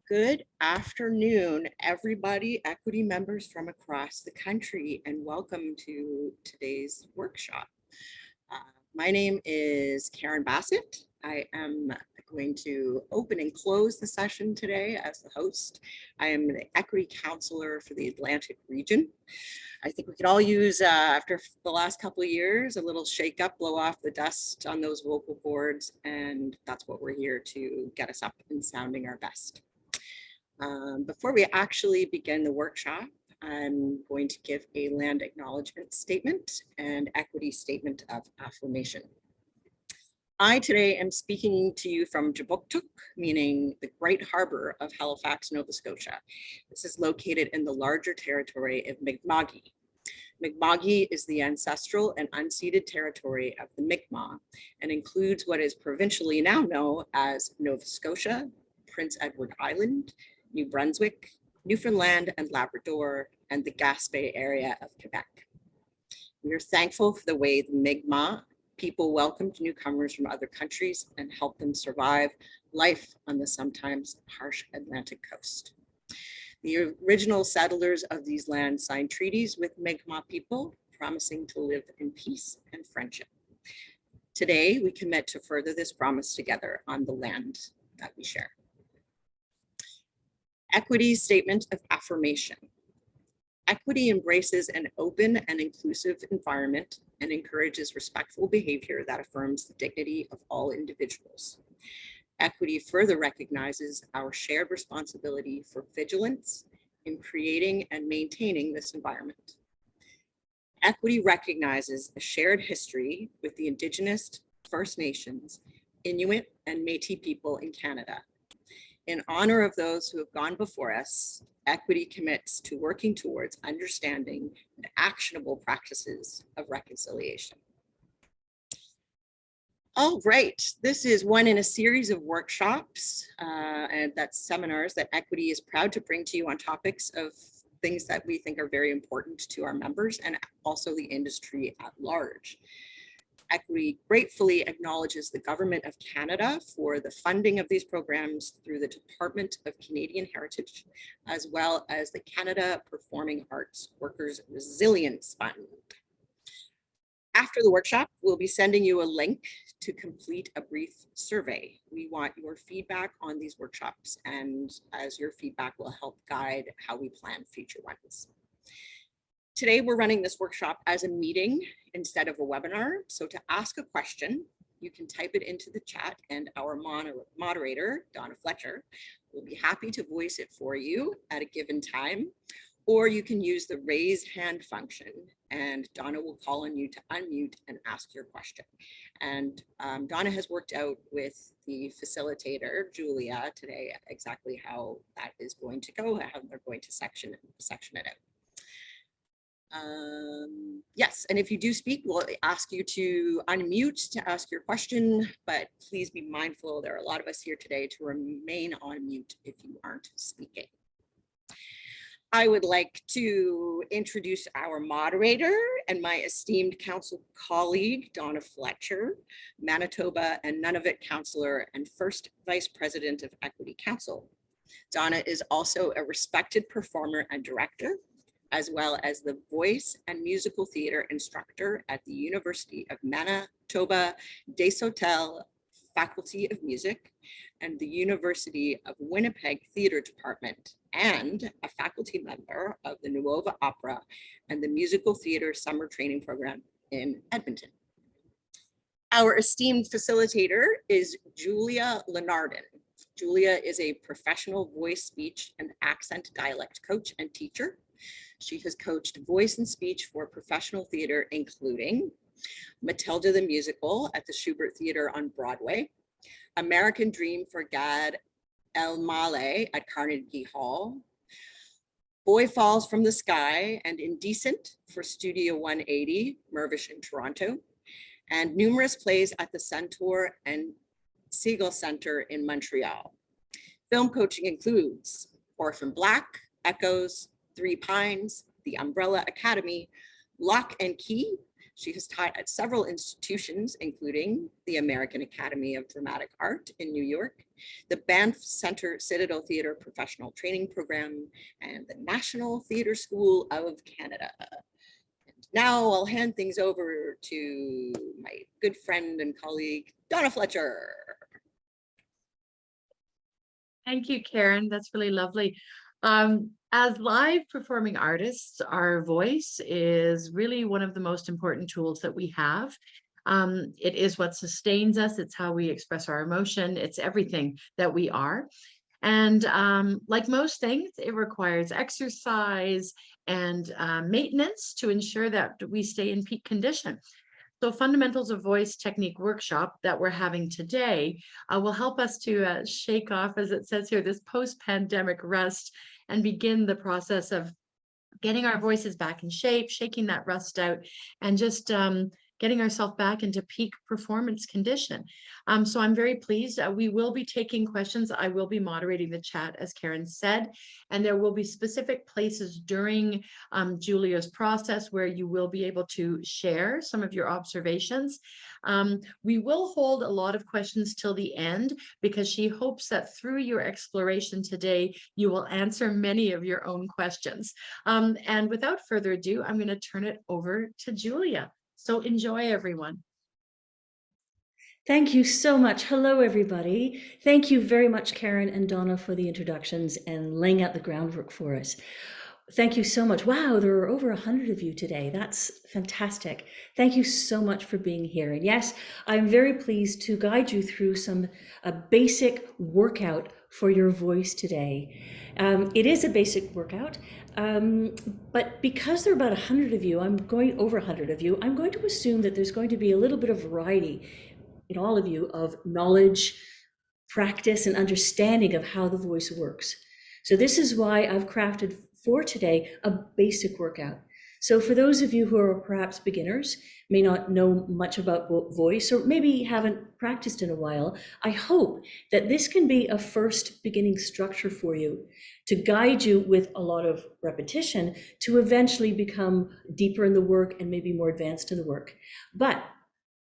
Good afternoon, everybody, equity members from across the country, and welcome to today's workshop. My name is Karen Bassett. I am going to open and close the session today as the host. I am the equity counselor for the Atlantic region. I think we could all use, after the last couple of years, a little shake up, blow off the dust on those vocal cords, and that's what we're here to get us up and sounding our best. Before we actually begin the workshop, I'm going to give a land acknowledgement statement and equity statement of affirmation. I today am speaking to you from Jabuktuk, meaning the Great Harbor of Halifax, Nova Scotia. This is located in the larger territory of Mi'kma'ki. Mi'kma'ki is the ancestral and unceded territory of the Mi'kmaq and includes what is provincially now known as Nova Scotia, Prince Edward Island, New Brunswick, Newfoundland and Labrador, and the Gaspé area of Quebec. We are thankful for the way the Mi'kmaq people welcomed newcomers from other countries and helped them survive life on the sometimes harsh Atlantic coast. The original settlers of these lands signed treaties with Mi'kmaq people, promising to live in peace and friendship. Today, we commit to further this promise together on the land that we share. Equity statement of affirmation. Equity embraces an open and inclusive environment and encourages respectful behavior that affirms the dignity of all individuals. Equity further recognizes our shared responsibility for vigilance in creating and maintaining this environment. Equity recognizes a shared history with the Indigenous, First Nations, Inuit, and Métis people in Canada. In honor of those who have gone before us, equity commits to working towards understanding and actionable practices of reconciliation. All right, this is one in a series of workshops and that's seminars that Equity is proud to bring to you on topics of things that we think are very important to our members and also the industry at large. Equity gratefully acknowledges the Government of Canada for the funding of these programs through the Department of Canadian Heritage, as well as the Canada Performing Arts Workers Resilience Fund. After the workshop, we'll be sending you a link to complete a brief survey. We want your feedback on these workshops, and as your feedback will help guide how we plan future ones. Today, we're running this workshop as a meeting instead of a webinar. So to ask a question, you can type it into the chat and our moderator, Donna Fletcher, will be happy to voice it for you at a given time, or you can use the raise hand function and Donna will call on you to unmute and ask your question. And Donna has worked out with the facilitator, Julia, today exactly how that is going to go, how they're going to section it out. Yes, and if you do speak, we'll ask you to unmute to ask your question, but please be mindful, there are a lot of us here today, to remain on mute if you aren't speaking. I would like to introduce our moderator and my esteemed council colleague, Donna Fletcher, Manitoba and Nunavut counselor and first vice president of Equity Council. Donna is also a respected performer and director, as well as the voice and musical theater instructor at the University of Manitoba Desautels Faculty of Music and the University of Winnipeg Theater Department, and a faculty member of the Nuova Opera and the Musical Theater Summer Training Program in Edmonton. Our esteemed facilitator is Julia Lenardon. Julia is a professional voice, speech, and accent dialect coach and teacher. She has coached voice and speech for professional theater, including Matilda the Musical at the Schubert Theater on Broadway, American Dream for Gad Elmaleh at Carnegie Hall, Boy Falls from the Sky and Indecent for Studio 180, Mirvish in Toronto, and numerous plays at the Centaur and Segal Center in Montreal. Film coaching includes Orphan Black, Echoes, Three Pines, The Umbrella Academy, Lock and Key, She has taught at several institutions, including the American Academy of Dramatic Art in New York, the Banff Center Citadel Theatre Professional Training Program, and the National Theatre School of Canada. And now I'll hand things over to my good friend and colleague, Donna Fletcher. Thank you, Karen. That's really lovely. As live performing artists, our voice is really one of the most important tools that we have. It is what sustains us. It's how we express our emotion. It's everything that we are. And like most things, it requires exercise and maintenance to ensure that we stay in peak condition. So Fundamentals of Voice Technique workshop that we're having today will help us to shake off, as it says here, this post-pandemic rust and begin the process of getting our voices back in shape, shaking that rust out, and just getting ourselves back into peak performance condition. So I'm very pleased. We will be taking questions. I will be moderating the chat, as Karen said, and there will be specific places during Julia's process where you will be able to share some of your observations. We will hold a lot of questions till the end because she hopes that through your exploration today, you will answer many of your own questions. And without further ado, I'm going to turn it over to Julia. So enjoy, everyone. Thank you so much. Hello, everybody. Thank you very much, Karen and Donna, for the introductions and laying out the groundwork for us. Thank you so much. Wow, there are over 100 of you today. That's fantastic. Thank you so much for being here. And yes, I'm very pleased to guide you through a basic workout for your voice today. It is a basic workout, but because there are about 100 of you, over 100 of you, I'm going to assume that there's going to be a little bit of variety in all of you of knowledge, practice, and understanding of how the voice works. So this is why I've crafted for today a basic workout. So for those of you who are perhaps beginners, may not know much about voice, or maybe haven't practiced in a while, I hope that this can be a first beginning structure for you to guide you with a lot of repetition to eventually become deeper in the work and maybe more advanced in the work. But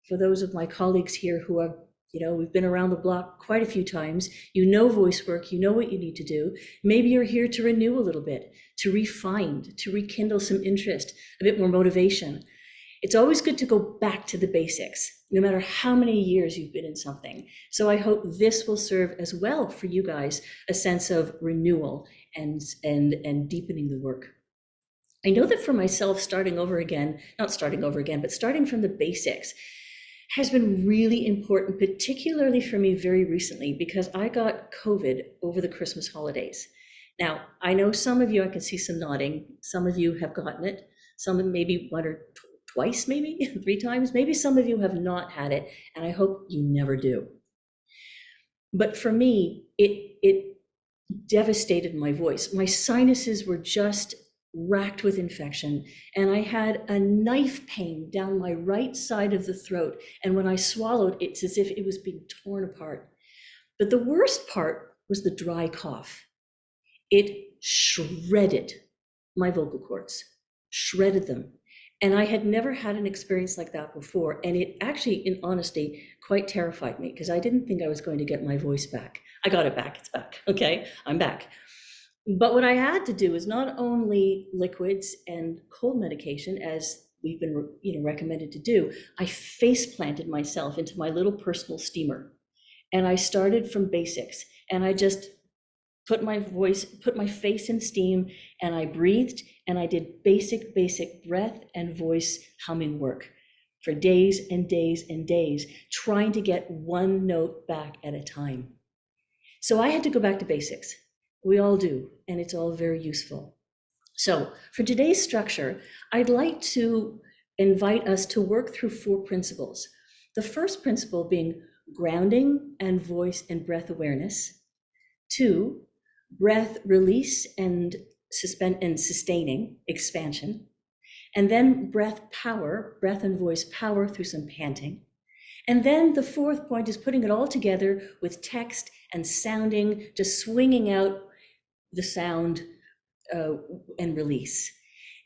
for those of my colleagues here who are, we've been around the block quite a few times, voice work, you know what you need to do. Maybe you're here to renew a little bit, to refine, to rekindle some interest, a bit more motivation. It's always good to go back to the basics, no matter how many years you've been in something. So I hope this will serve as well for you guys, a sense of renewal and deepening the work. I know that for myself, starting from the basics has been really important, particularly for me very recently, because I got COVID over the Christmas holidays. Now, I know some of you, I can see some nodding, some of you have gotten it, some maybe one or twice, maybe 3 times, maybe some of you have not had it, and I hope you never do. But for me, it devastated my voice. My sinuses were just racked with infection, and I had a knife pain down my right side of the throat, and when I swallowed, it's as if it was being torn apart. But the worst part was the dry cough. It shredded my vocal cords, shredded them. And I had never had an experience like that before, and it actually, in honesty, quite terrified me because I didn't think I was going to get my voice back. I got it back, it's back, okay, I'm back. But what I had to do is not only liquids and cold medication, as we've been recommended to do, I face planted myself into my little personal steamer. And I started from basics, and I just put my face in steam, and I breathed, and I did basic breath and voice humming work for days and days and days, trying to get one note back at a time. So I had to go back to basics. We all do, and it's all very useful. So for today's structure, I'd like to invite us to work through 4 principles. The first principle being grounding and voice and breath awareness. 2, breath release and sustaining, expansion. And then breath and voice power through some panting. And then the 4th point is putting it all together with text and sounding, just swinging out the sound and release.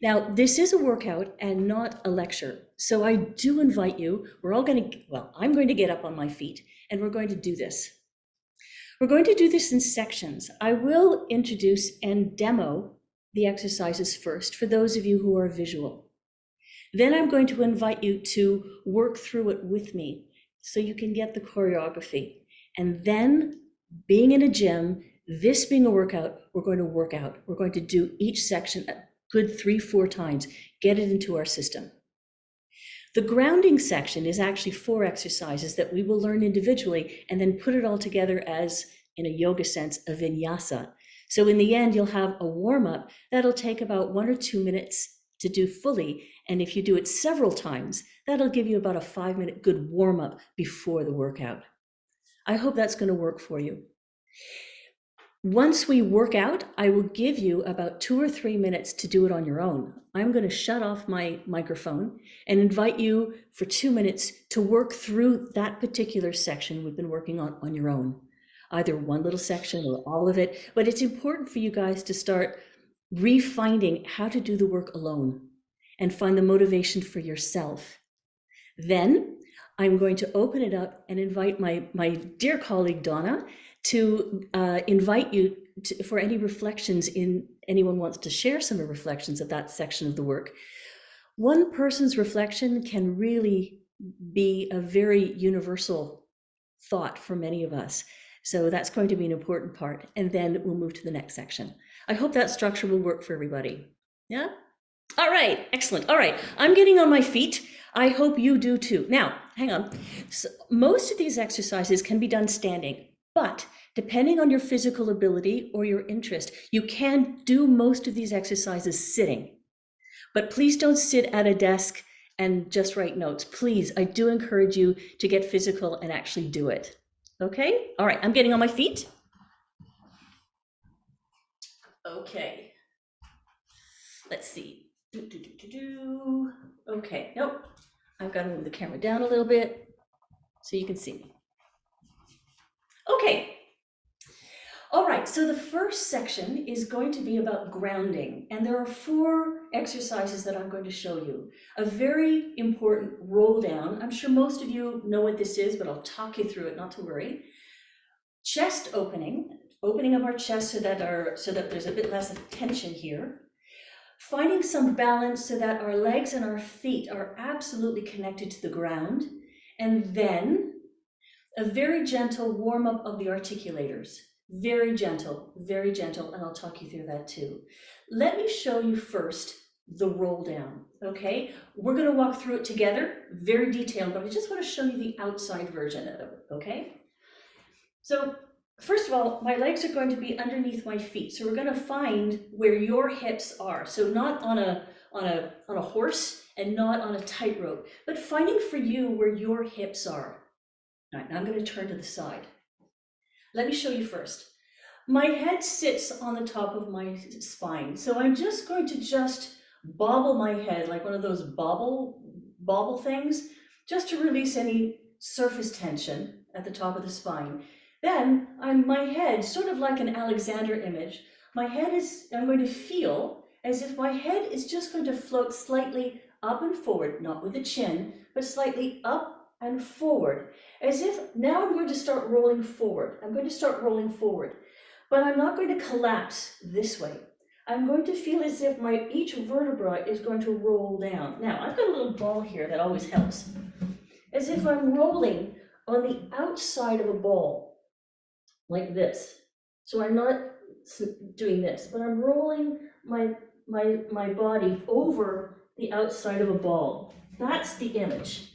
Now, this is a workout and not a lecture. So I do invite you, I'm going to get up on my feet and we're going to do this. We're going to do this in sections. I will introduce and demo the exercises first for those of you who are visual. Then I'm going to invite you to work through it with me so you can get the choreography. And then, being in a gym, this being a workout, we're going to work out. We're going to do each section a good 3-4 times, get it into our system. The grounding section is actually 4 exercises that we will learn individually and then put it all together as, in a yoga sense, a vinyasa. So in the end, you'll have a warm-up that'll take about 1 or 2 minutes to do fully. And if you do it several times, that'll give you about a 5-minute good warm-up before the workout. I hope that's going to work for you. Once we work out, I will give you about 2 or 3 minutes to do it on your own. I'm going to shut off my microphone and invite you for 2 minutes to work through that particular section we've been working on your own. Either one little section or all of it, but it's important for you guys to start refinding how to do the work alone and find the motivation for yourself. Then I'm going to open it up and invite my dear colleague Donna to invite you for any reflections. Anyone wants to share some reflections of that section of the work. One person's reflection can really be a very universal thought for many of us. So that's going to be an important part. And then we'll move to the next section. I hope that structure will work for everybody. Yeah? All right, excellent. All right, I'm getting on my feet. I hope you do too. Now, hang on. So most of these exercises can be done standing, but depending on your physical ability or your interest, you can do most of these exercises sitting. But please don't sit at a desk and just write notes. Please, I do encourage you to get physical and actually do it. Okay, all right, I'm getting on my feet. Okay, let's see. Okay, nope. I've got to move the camera down a little bit so you can see me. Okay. All right, so the first section is going to be about grounding, and there are 4 exercises that I'm going to show you. A very important roll down. I'm sure most of you know what this is, but I'll talk you through it, not to worry. Chest opening of our chest so that there's a bit less tension here. Finding some balance so that our legs and our feet are absolutely connected to the ground. And then a very gentle warm up of the articulators. Very gentle, and I'll talk you through that too. Let me show you first the roll down, okay? We're gonna walk through it together, very detailed, but I just wanna show you the outside version of it, okay? So first of all, my legs are going to be underneath my feet. So we're gonna find where your hips are. So not on a horse and not on a tightrope, but finding for you where your hips are. All right, now I'm gonna turn to the side. Let me show you first. My head sits on the top of my spine. So I'm just going to bobble my head like one of those bobble things, just to release any surface tension at the top of the spine. Then my head, sort of like an Alexander image, I'm going to feel as if my head is just going to float slightly up and forward, not with the chin, but slightly up and forward, as if now I'm going to start rolling forward. But I'm not going to collapse this way. I'm going to feel as if each vertebra is going to roll down. Now, I've got a little ball here that always helps. As if I'm rolling on the outside of a ball, like this. So I'm not doing this, but I'm rolling my body over the outside of a ball. That's the image.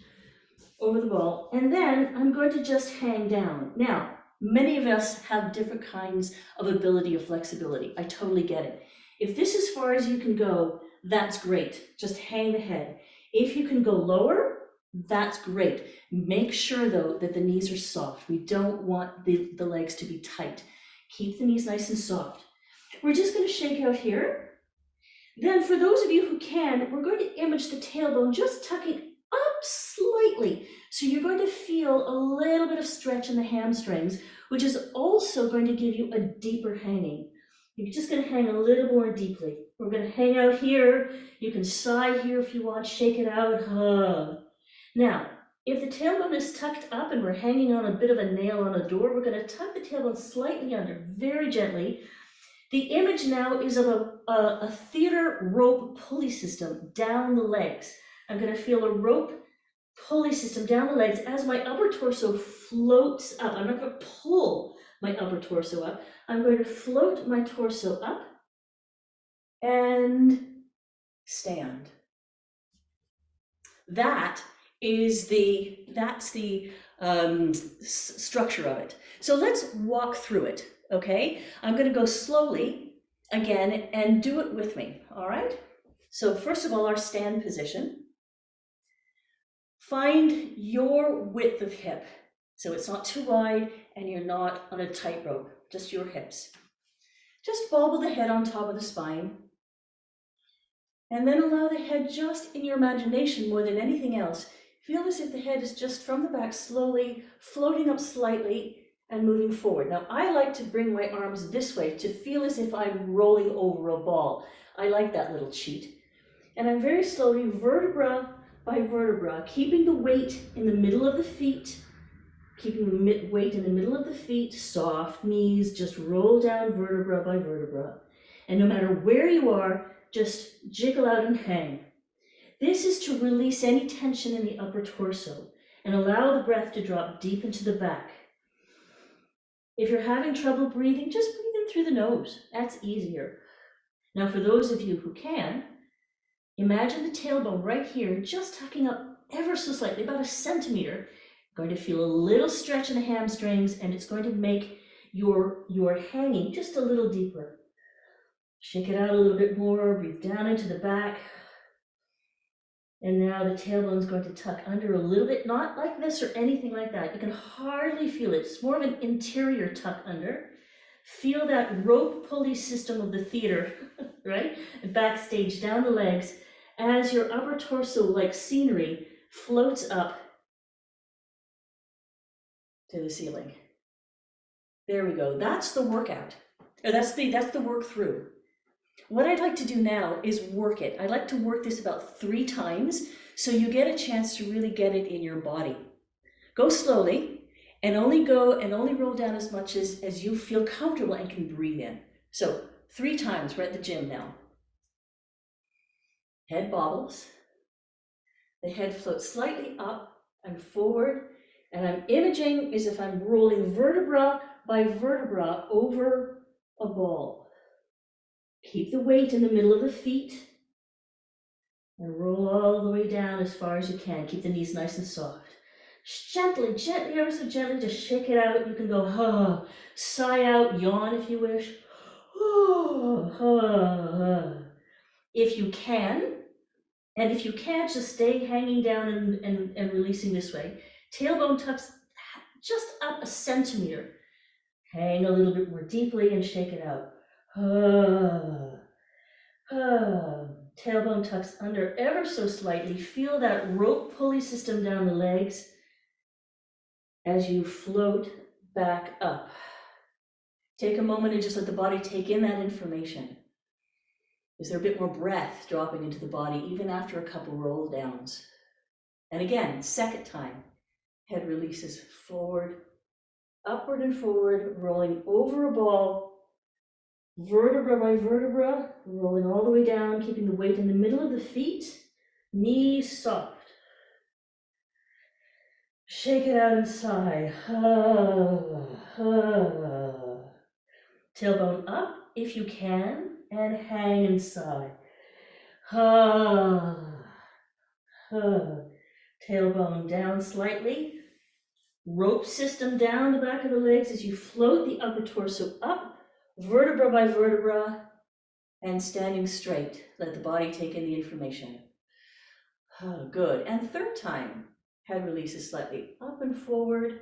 Over the ball, and then I'm going to just hang down. Now, many of us have different kinds of ability or flexibility. I totally get it. If this is as far as you can go, that's great. Just hang the head. If you can go lower, that's great. Make sure though that the knees are soft. We don't want the legs to be tight. Keep the knees nice and soft. We're just going to shake out here. Then for those of you who can, we're going to image the tailbone just tucking up slightly. So you're going to feel a little bit of stretch in the hamstrings, which is also going to give you a deeper hanging. You're just going to hang a little more deeply. We're going to hang out here. You can sigh here if you want, shake it out. Now, if the tailbone is tucked up and we're hanging on a bit of a nail on a door, we're going to tuck the tailbone slightly under, very gently. The image now is of a theater rope pulley system down the legs. I'm going to feel a rope pulley system down the legs as my upper torso floats up. I'm not going to pull my upper torso up. I'm going to float my torso up and stand. That's the structure of it. So let's walk through it, okay? I'm going to go slowly again and do it with me, all right? So first of all, our stand position. Find your width of hip. So it's not too wide and you're not on a tightrope, just your hips. Just bobble the head on top of the spine. And then allow the head just in your imagination more than anything else. Feel as if the head is just from the back slowly floating up slightly and moving forward. Now I like to bring my arms this way to feel as if I'm rolling over a ball. I like that little cheat. And I'm very slowly, vertebra by vertebra, keeping the weight in the middle of the feet, keeping the weight in the middle of the feet, soft knees, just roll down vertebra by vertebra. And no matter where you are, just jiggle out and hang. This is to release any tension in the upper torso and allow the breath to drop deep into the back. If you're having trouble breathing, just breathe in through the nose. That's easier. Now, for those of you who can, imagine the tailbone right here, just tucking up ever so slightly, about 1 centimeter. You're going to feel a little stretch in the hamstrings, and it's going to make your hanging just a little deeper. Shake it out a little bit more, breathe down into the back. And now the tailbone is going to tuck under a little bit, not like this or anything like that. You can hardly feel it. It's more of an interior tuck under. Feel that rope pulley system of the theater, right? Backstage down the legs as your upper torso, like scenery, floats up to the ceiling. There we go. That's the workout. Or that's the work through. What I'd like to do now is work it. I'd like to work this about 3 times so you get a chance to really get it in your body. Go slowly and only roll down as much as you feel comfortable and can breathe in. So 3 times, we're at the gym now. Head bobbles. The head floats slightly up and forward, and I'm imaging as if I'm rolling vertebra by vertebra over a ball. Keep the weight in the middle of the feet and roll all the way down as far as you can. Keep the knees nice and soft. Just gently, ever so gently, just shake it out. You can go, sigh out, yawn if you wish. If you can, and if you can't, just stay hanging down and releasing this way. Tailbone tucks just up 1 centimeter. Hang a little bit more deeply and shake it out. Tailbone tucks under ever so slightly. Feel that rope pulley system down the legs as you float back up. Take a moment and just let the body take in that information. Is there a bit more breath dropping into the body even after a couple roll downs? And again, second time, head releases forward, upward and forward, rolling over a ball, vertebra by vertebra, rolling all the way down, keeping the weight in the middle of the feet, knees soft. Shake it out and sigh. Tailbone up if you can, and hang and sigh. Tailbone down slightly. Rope system down the back of the legs as you float the upper torso up, vertebra by vertebra, and standing straight. Let the body take in the information. Good. And third time, head releases slightly up and forward,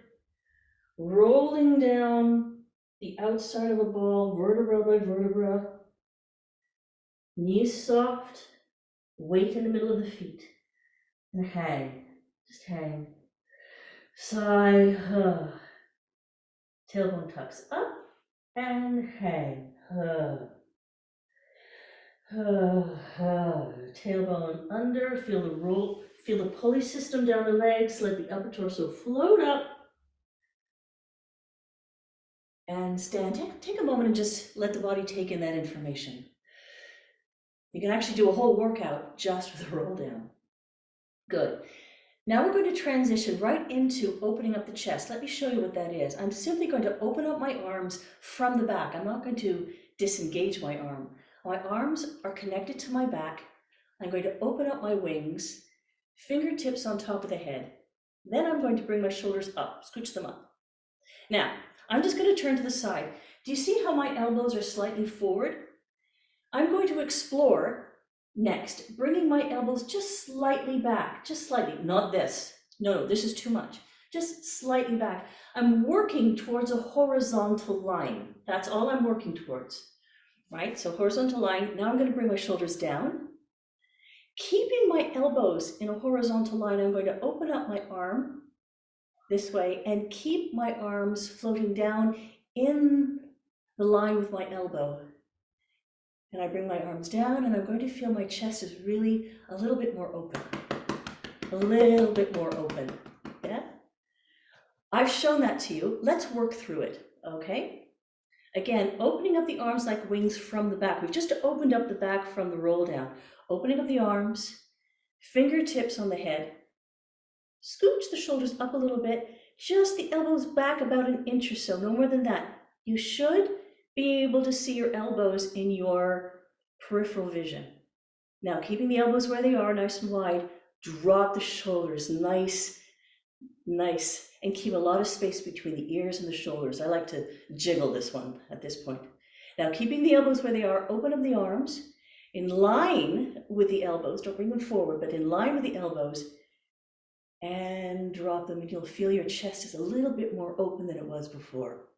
rolling down the outside of a ball, vertebra by vertebra, knees soft, weight in the middle of the feet, and hang. Just hang. Sigh. Tailbone tucks up and hang. Tailbone under, feel the roll, feel the pulley system down the legs, let the upper torso float up. And stand, take a moment and just let the body take in that information. You can actually do a whole workout just with a roll down. Good. Now we're going to transition right into opening up the chest. Let me show you what that is. I'm simply going to open up my arms from the back. I'm not going to disengage my arm. My arms are connected to my back. I'm going to open up my wings, fingertips on top of the head. Then I'm going to bring my shoulders up, scooch them up. Now, I'm just going to turn to the side. Do you see how my elbows are slightly forward? I'm going to explore next, bringing my elbows just slightly back, just slightly, not this. No, this is too much. Just slightly back. I'm working towards a horizontal line. That's all I'm working towards, right? So horizontal line. Now I'm going to bring my shoulders down. Keeping my elbows in a horizontal line, I'm going to open up my arm this way and keep my arms floating down in the line with my elbow. And I bring my arms down and I'm going to feel my chest is really a little bit more open. A little bit more open, yeah? I've shown that to you. Let's work through it, okay? Again, opening up the arms like wings from the back. We've just opened up the back from the roll down. Opening up the arms, fingertips on the head. Scooch the shoulders up a little bit, just the elbows back about an inch or so, no more than that. You should be able to see your elbows in your peripheral vision. Now, keeping the elbows where they are, nice and wide, drop the shoulders, nice, and keep a lot of space between the ears and the shoulders. I like to jiggle this one at this point. Now, keeping the elbows where they are, open up the arms, in line with the elbows, don't bring them forward, but in line with the elbows, and drop them, and you'll feel your chest is a little bit more open than it was before.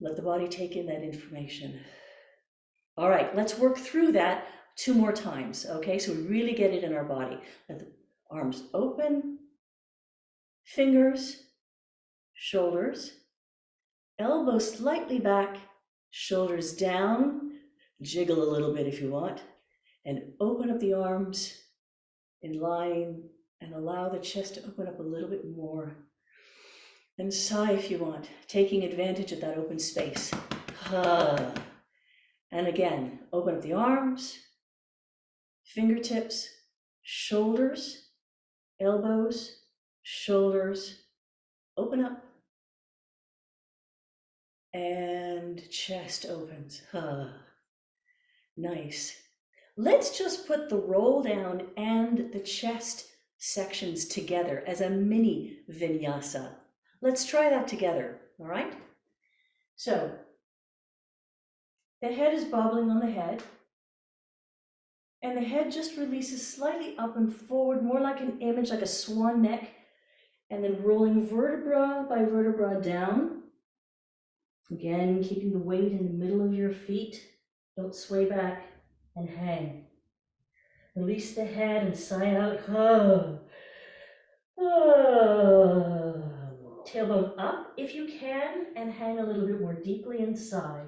Let the body take in that information. All right, let's work through that 2 more times, okay? So we really get it in our body. Let the arms open, fingers, shoulders, elbows slightly back, shoulders down, jiggle a little bit if you want, and open up the arms in line and allow the chest to open up a little bit more. And sigh if you want, taking advantage of that open space. And again, open up the arms, fingertips, shoulders, elbows, shoulders, open up, and chest opens. Nice. Let's just put the roll down and the chest sections together as a mini vinyasa. Let's try that together, all right? So, the head is bobbling on the head, and the head just releases slightly up and forward, more like an image, like a swan neck, and then rolling vertebra by vertebra down. Again, keeping the weight in the middle of your feet. Don't sway back and hang. Release the head and sigh out. Tailbone up if you can, and hang a little bit more deeply and sigh.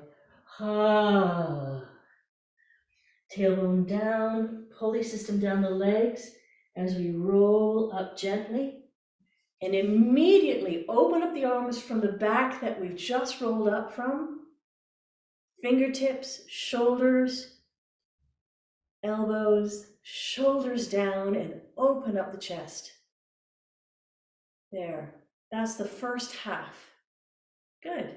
Tailbone down, pulley system down the legs as we roll up gently. And immediately open up the arms from the back that we've just rolled up from. Fingertips, shoulders, elbows, shoulders down, and open up the chest. There, that's the first half. Good.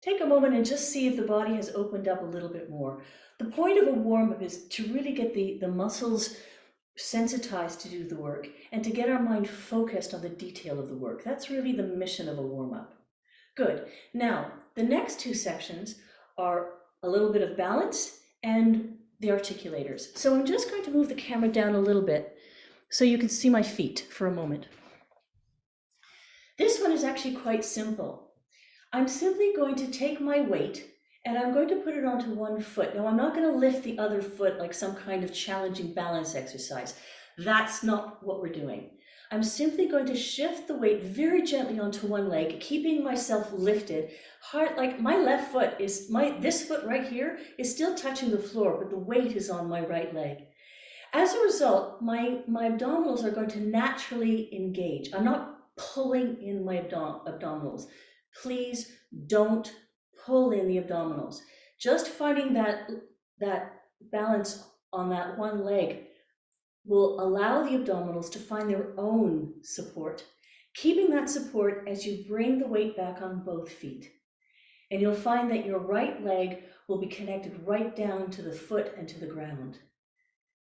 Take a moment and just see if the body has opened up a little bit more. The point of a warm-up is to really get the muscles sensitized to do the work and to get our mind focused on the detail of the work. That's really the mission of a warm-up. Good. Now, the next 2 sections are a little bit of balance and the articulators. So I'm just going to move the camera down a little bit so you can see my feet for a moment. This one is actually quite simple. I'm simply going to take my weight and I'm going to put it onto one foot. Now, I'm not going to lift the other foot like some kind of challenging balance exercise. That's not what we're doing. I'm simply going to shift the weight very gently onto one leg, keeping myself lifted. Hard, like my left foot is, this foot right here is still touching the floor, but the weight is on my right leg. As a result, my abdominals are going to naturally engage. I'm not pulling in my abdominals. Please don't pull in the abdominals. Just finding that balance on that one leg will allow the abdominals to find their own support, keeping that support as you bring the weight back on both feet. And you'll find that your right leg will be connected right down to the foot and to the ground.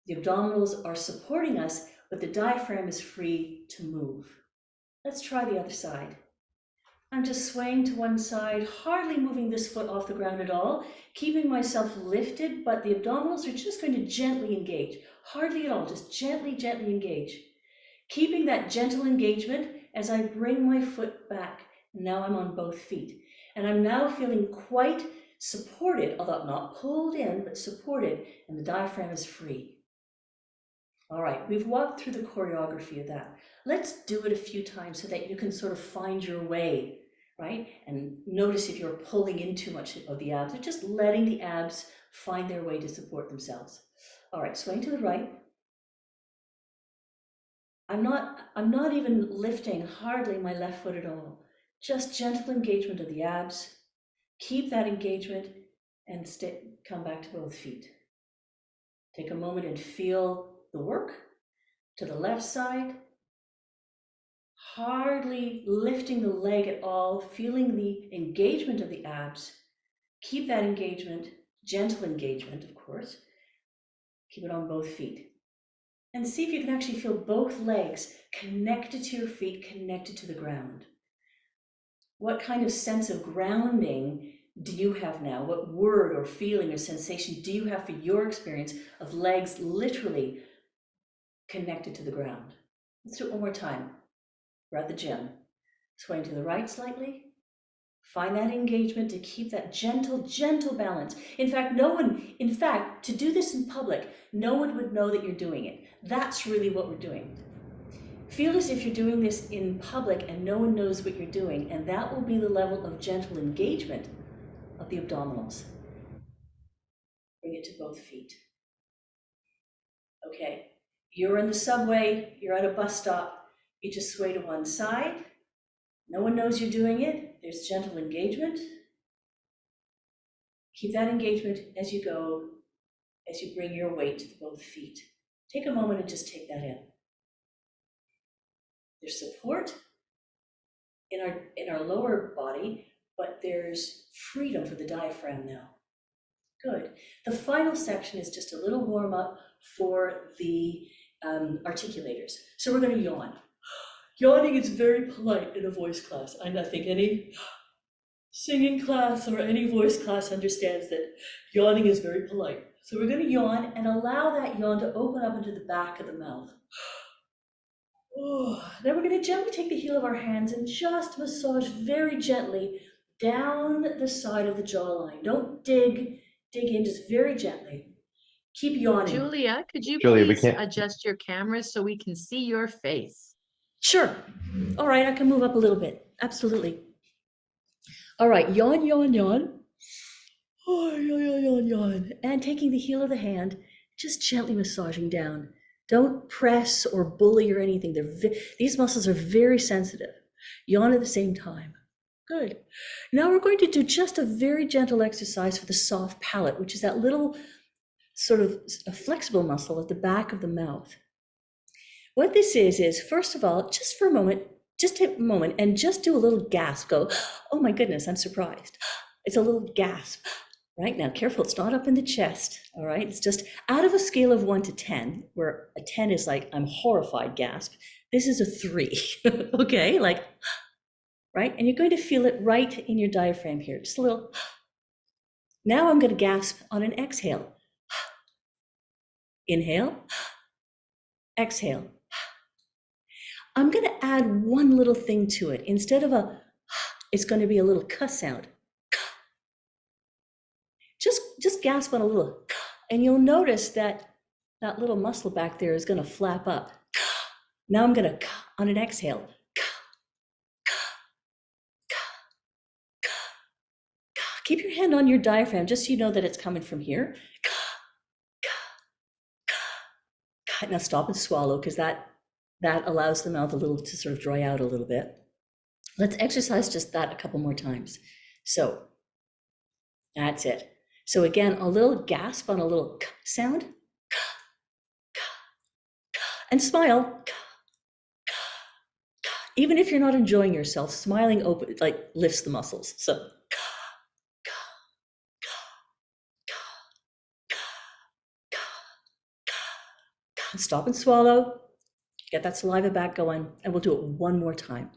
The abdominals are supporting us, but the diaphragm is free to move. Let's try the other side. I'm just swaying to one side, hardly moving this foot off the ground at all, keeping myself lifted, but the abdominals are just going to gently engage. Hardly at all, just gently, gently engage. Keeping that gentle engagement as I bring my foot back. Now I'm on both feet. And I'm now feeling quite supported, although not pulled in, but supported, and the diaphragm is free. All right, we've walked through the choreography of that. Let's do it a few times so that you can sort of find your way, right? And notice if you're pulling in too much of the abs, or just letting the abs find their way to support themselves. All right, swaying to the right. I'm not even lifting hardly my left foot at all. Just gentle engagement of the abs. Keep that engagement and come back to both feet. Take a moment and feel the work to the left side. Hardly lifting the leg at all, feeling the engagement of the abs. Keep that engagement, gentle engagement, of course. Keep it on both feet. And see if you can actually feel both legs connected to your feet, connected to the ground. What kind of sense of grounding do you have now? What word or feeling or sensation do you have for your experience of legs literally connected to the ground? Let's do it one more time. We're at the gym. Swaying to the right slightly. Find that engagement to keep that gentle, gentle balance. In fact, to do this in public, no one would know that you're doing it. That's really what we're doing. Feel as if you're doing this in public and no one knows what you're doing, and that will be the level of gentle engagement of the abdominals. Bring it to both feet. Okay, you're in the subway, you're at a bus stop, you just sway to one side. No one knows you're doing it. There's gentle engagement. Keep that engagement as you go, as you bring your weight to both feet. Take a moment and just take that in. There's support in our lower body, but there's freedom for the diaphragm now. Good. The final section is just a little warm up for the articulators. So we're going to yawn. Yawning is very polite in a voice class, and I think any singing class or any voice class understands that yawning is very polite. So we're going to yawn and allow that yawn to open up into the back of the mouth. Then we're going to gently take the heel of our hands and just massage very gently down the side of the jawline. Don't dig in, just very gently. Keep yawning. Julia, could you Julia, we please can't- adjust your camera so we can see your face? Sure. All right, I can move up a little bit. Absolutely. All right, yawn, yawn, yawn. Oh, yawn, yawn, yawn. And taking the heel of the hand, just gently massaging down. Don't press or bully or anything. These muscles are very sensitive. Yawn at the same time. Good. Now we're going to do just a very gentle exercise for the soft palate, which is that little sort of a flexible muscle at the back of the mouth. What this is first of all, just for a moment, just take a moment and just do a little gasp. Go, oh my goodness, I'm surprised. It's a little gasp. Right now, careful, it's not up in the chest, all right? It's just out of a scale of 1 to 10, where a 10 is like, I'm horrified gasp. This is a 3, okay? Like, right? And you're going to feel it right in your diaphragm here, just a little. Now I'm going to gasp on an exhale. Inhale, exhale. I'm going to add one little thing to it. Instead of it's going to be a little cuss sound. Just gasp on a little, and you'll notice that that little muscle back there is going to flap up. Now I'm going to On an exhale, keep your hand on your diaphragm just so you know that it's coming from here. Now stop and swallow, because that allows the mouth a little to sort of dry out a little bit. Let's exercise just that a couple more times. So that's it. So again, a little gasp on a little k sound. And smile. Even if you're not enjoying yourself, smiling open, like, lifts the muscles. So stop and swallow. Get that saliva back going, and we'll do it one more time.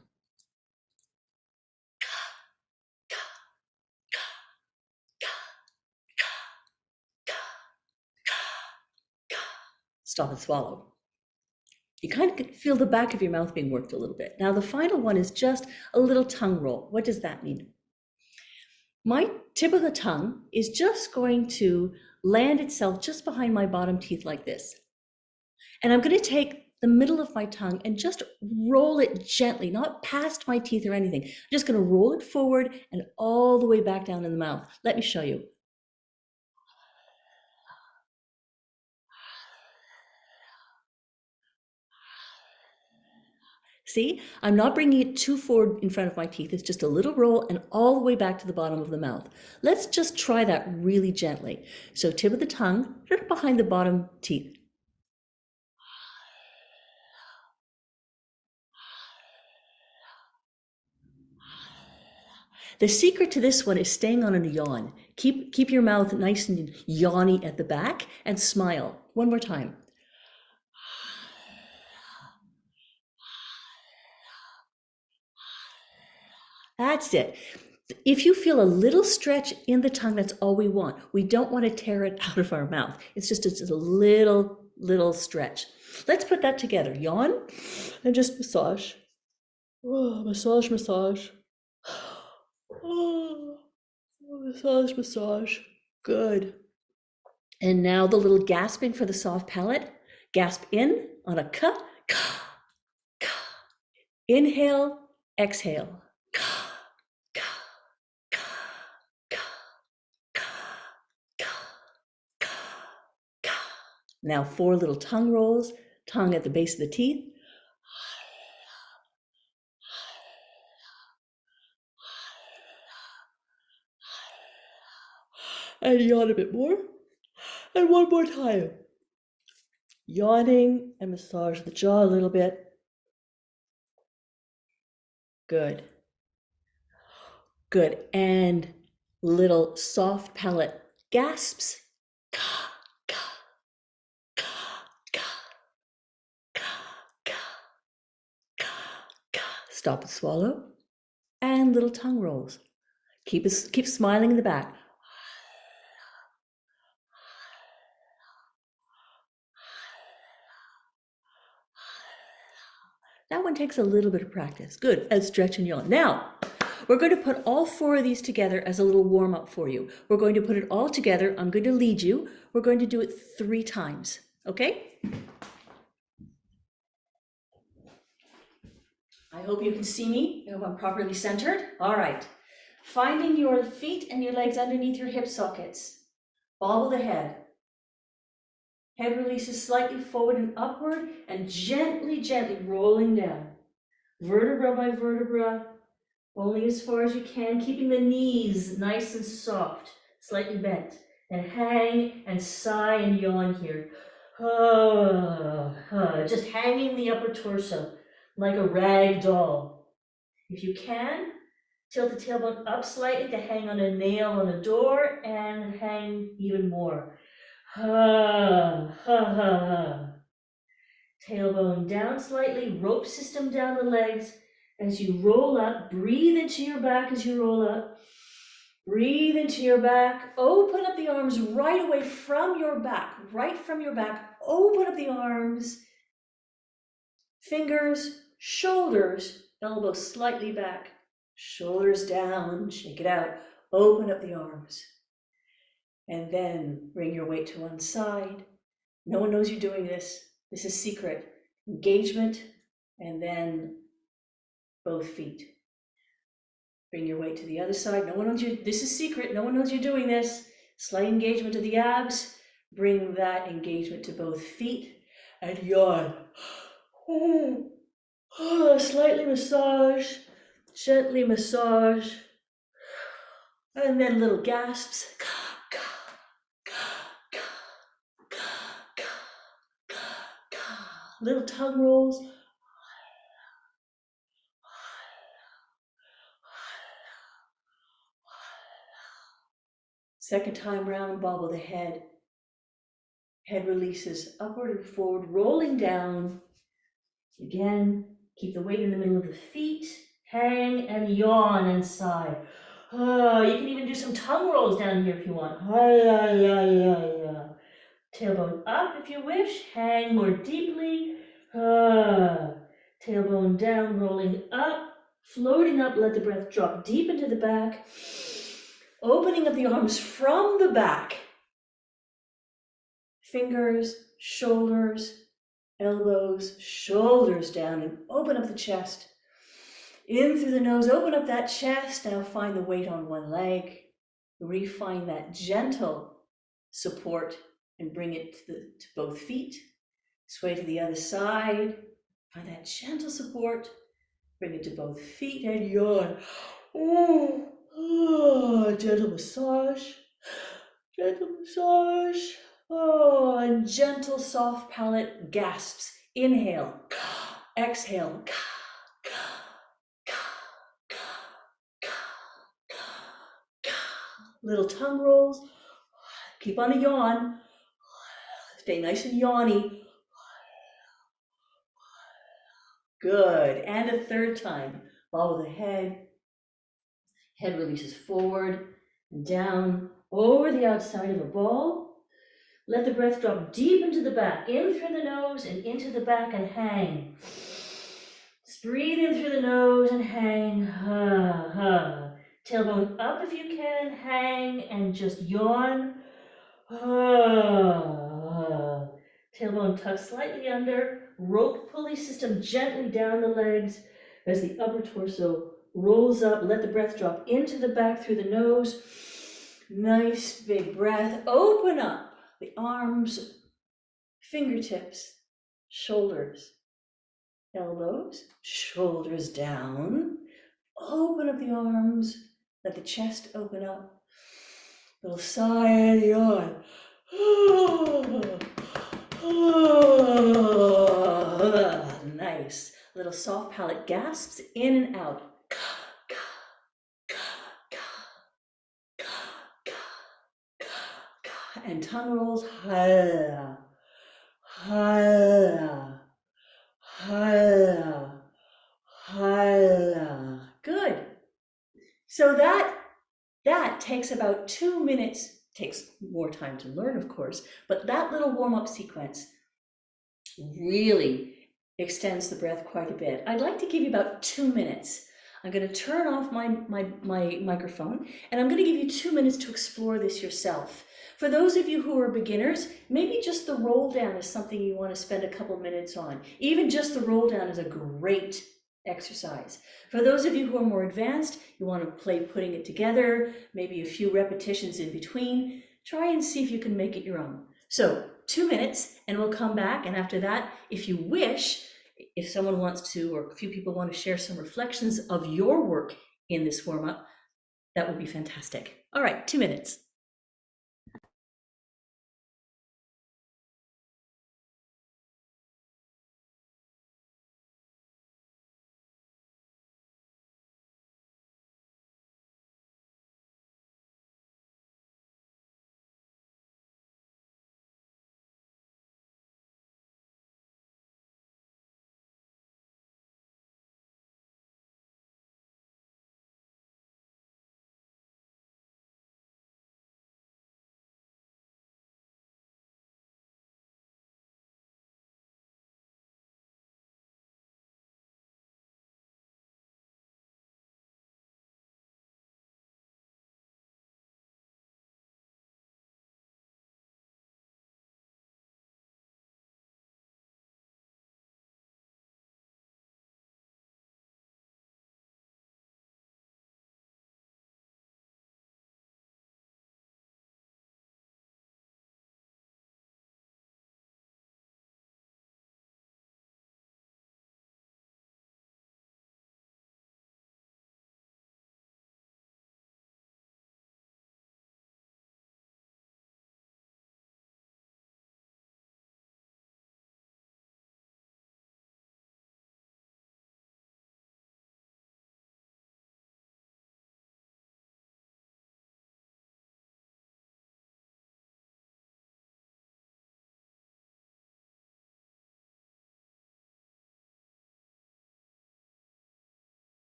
Stop and swallow. You kind of feel the back of your mouth being worked a little bit. Now the final one is just a little tongue roll. What does that mean? My tip of the tongue is just going to land itself just behind my bottom teeth like this. And I'm going to take the middle of my tongue and just roll it gently, not past my teeth or anything. I'm just going to roll it forward and all the way back down in the mouth. Let me show you. See, I'm not bringing it too forward in front of my teeth. It's just a little roll and all the way back to the bottom of the mouth. Let's just try that really gently. So tip of the tongue, just behind the bottom teeth. The secret to this one is staying on a yawn. Keep your mouth nice and yawny at the back and smile. One more time. That's it. If you feel a little stretch in the tongue, that's all we want. We don't want to tear it out of our mouth. It's just a little stretch. Let's put that together. Yawn and just massage. Oh, massage, massage. Oh, massage, massage. Good. And now the little gasping for the soft palate. Gasp in on a ka, ka, ka. Inhale, exhale. Ka, ka, ka, ka, ka, ka, ka, ka. Now 4 little tongue rolls, tongue at the base of the teeth. And yawn a bit more. And one more time. Yawning and massage the jaw a little bit. Good. Good. And little soft palate gasps. Ka, ka, ka, ka, ka, ka, ka, ka. Stop and swallow. And little tongue rolls. Keep smiling in the back. That one takes a little bit of practice. Good, and stretch and yawn. Now, we're going to put all 4 of these together as a little warm up for you. We're going to put it all together. I'm going to lead you. We're going to do it 3 times, okay? I hope you can see me. I hope I'm properly centered. All right. Finding your feet and your legs underneath your hip sockets. Bobble the head. Head releases slightly forward and upward and gently, gently rolling down. Vertebra by vertebra, only as far as you can, keeping the knees nice and soft, slightly bent. And hang and sigh and yawn here. Just hanging the upper torso like a rag doll. If you can, tilt the tailbone up slightly to hang on a nail on a door and hang even more. Tailbone down slightly, rope system down the legs. As you roll up, breathe into your back as you roll up. Breathe into your back. Open up the arms right away from your back, right from your back. Open up the arms. Fingers, shoulders, elbows slightly back. Shoulders down, shake it out. Open up the arms. And then bring your weight to one side. No one knows you're doing this. This is secret. Engagement And then both feet. Bring your weight to the other side. No one knows you, this is secret, no one knows you're doing this. Slight engagement to the abs. Bring that engagement to both feet and yawn. Slightly massage, gently massage, and then little gasps. Little tongue rolls. Second time round, bobble the head. Head releases upward and forward, rolling down. Again, keep the weight in the middle of the feet. Hang and yawn and sigh. You can even do some tongue rolls down here if you want. Tailbone up if you wish. Hang more deeply. Tailbone down, rolling up. Floating up, let the breath drop deep into the back. Opening up the arms from the back. Fingers, shoulders, elbows, shoulders down, and open up the chest. In through the nose, open up that chest. Now find the weight on one leg. Refine that gentle support and bring it to both feet. Sway to the other side. Find that gentle support. Bring it to both feet and yawn. Gentle massage. Gentle massage. And gentle soft palate gasps. Inhale. Exhale. Little tongue rolls. Keep on a yawn. Stay nice and yawny. Good. And a third time. Follow the head. Head releases forward and down over the outside of a ball. Let the breath drop deep into the back. In through the nose and into the back and hang. Just breathe in through the nose and hang. Tailbone up if you can. Hang and just yawn. Tailbone tucked slightly under. Rope pulley system gently down the legs as the upper torso rolls up. Let the breath drop into the back through the nose. Nice big breath. Open up the arms, fingertips, shoulders, elbows, shoulders down. Open up the arms. Let the chest open up. Little sigh and yawn. Nice. Little soft palate gasps in and out. And tongue rolls. Good. So that takes about 2 minutes. Takes more time to learn, of course, but that little warm-up sequence really extends the breath quite a bit. I'd like to give you about 2 minutes. I'm going to turn off my microphone, and I'm going to give you 2 minutes to explore this yourself. For those of you who are beginners, maybe just the roll down is something you want to spend a couple minutes on. Even just the roll down is a great exercise. For those of you who are more advanced, you want to play putting it together, maybe a few repetitions in between. Try and see if you can make it your own. So 2 minutes, and we'll come back. And after that, if you wish, if someone wants to, or a few people want to share some reflections of your work in this warm-up, that would be fantastic. All right, 2 minutes.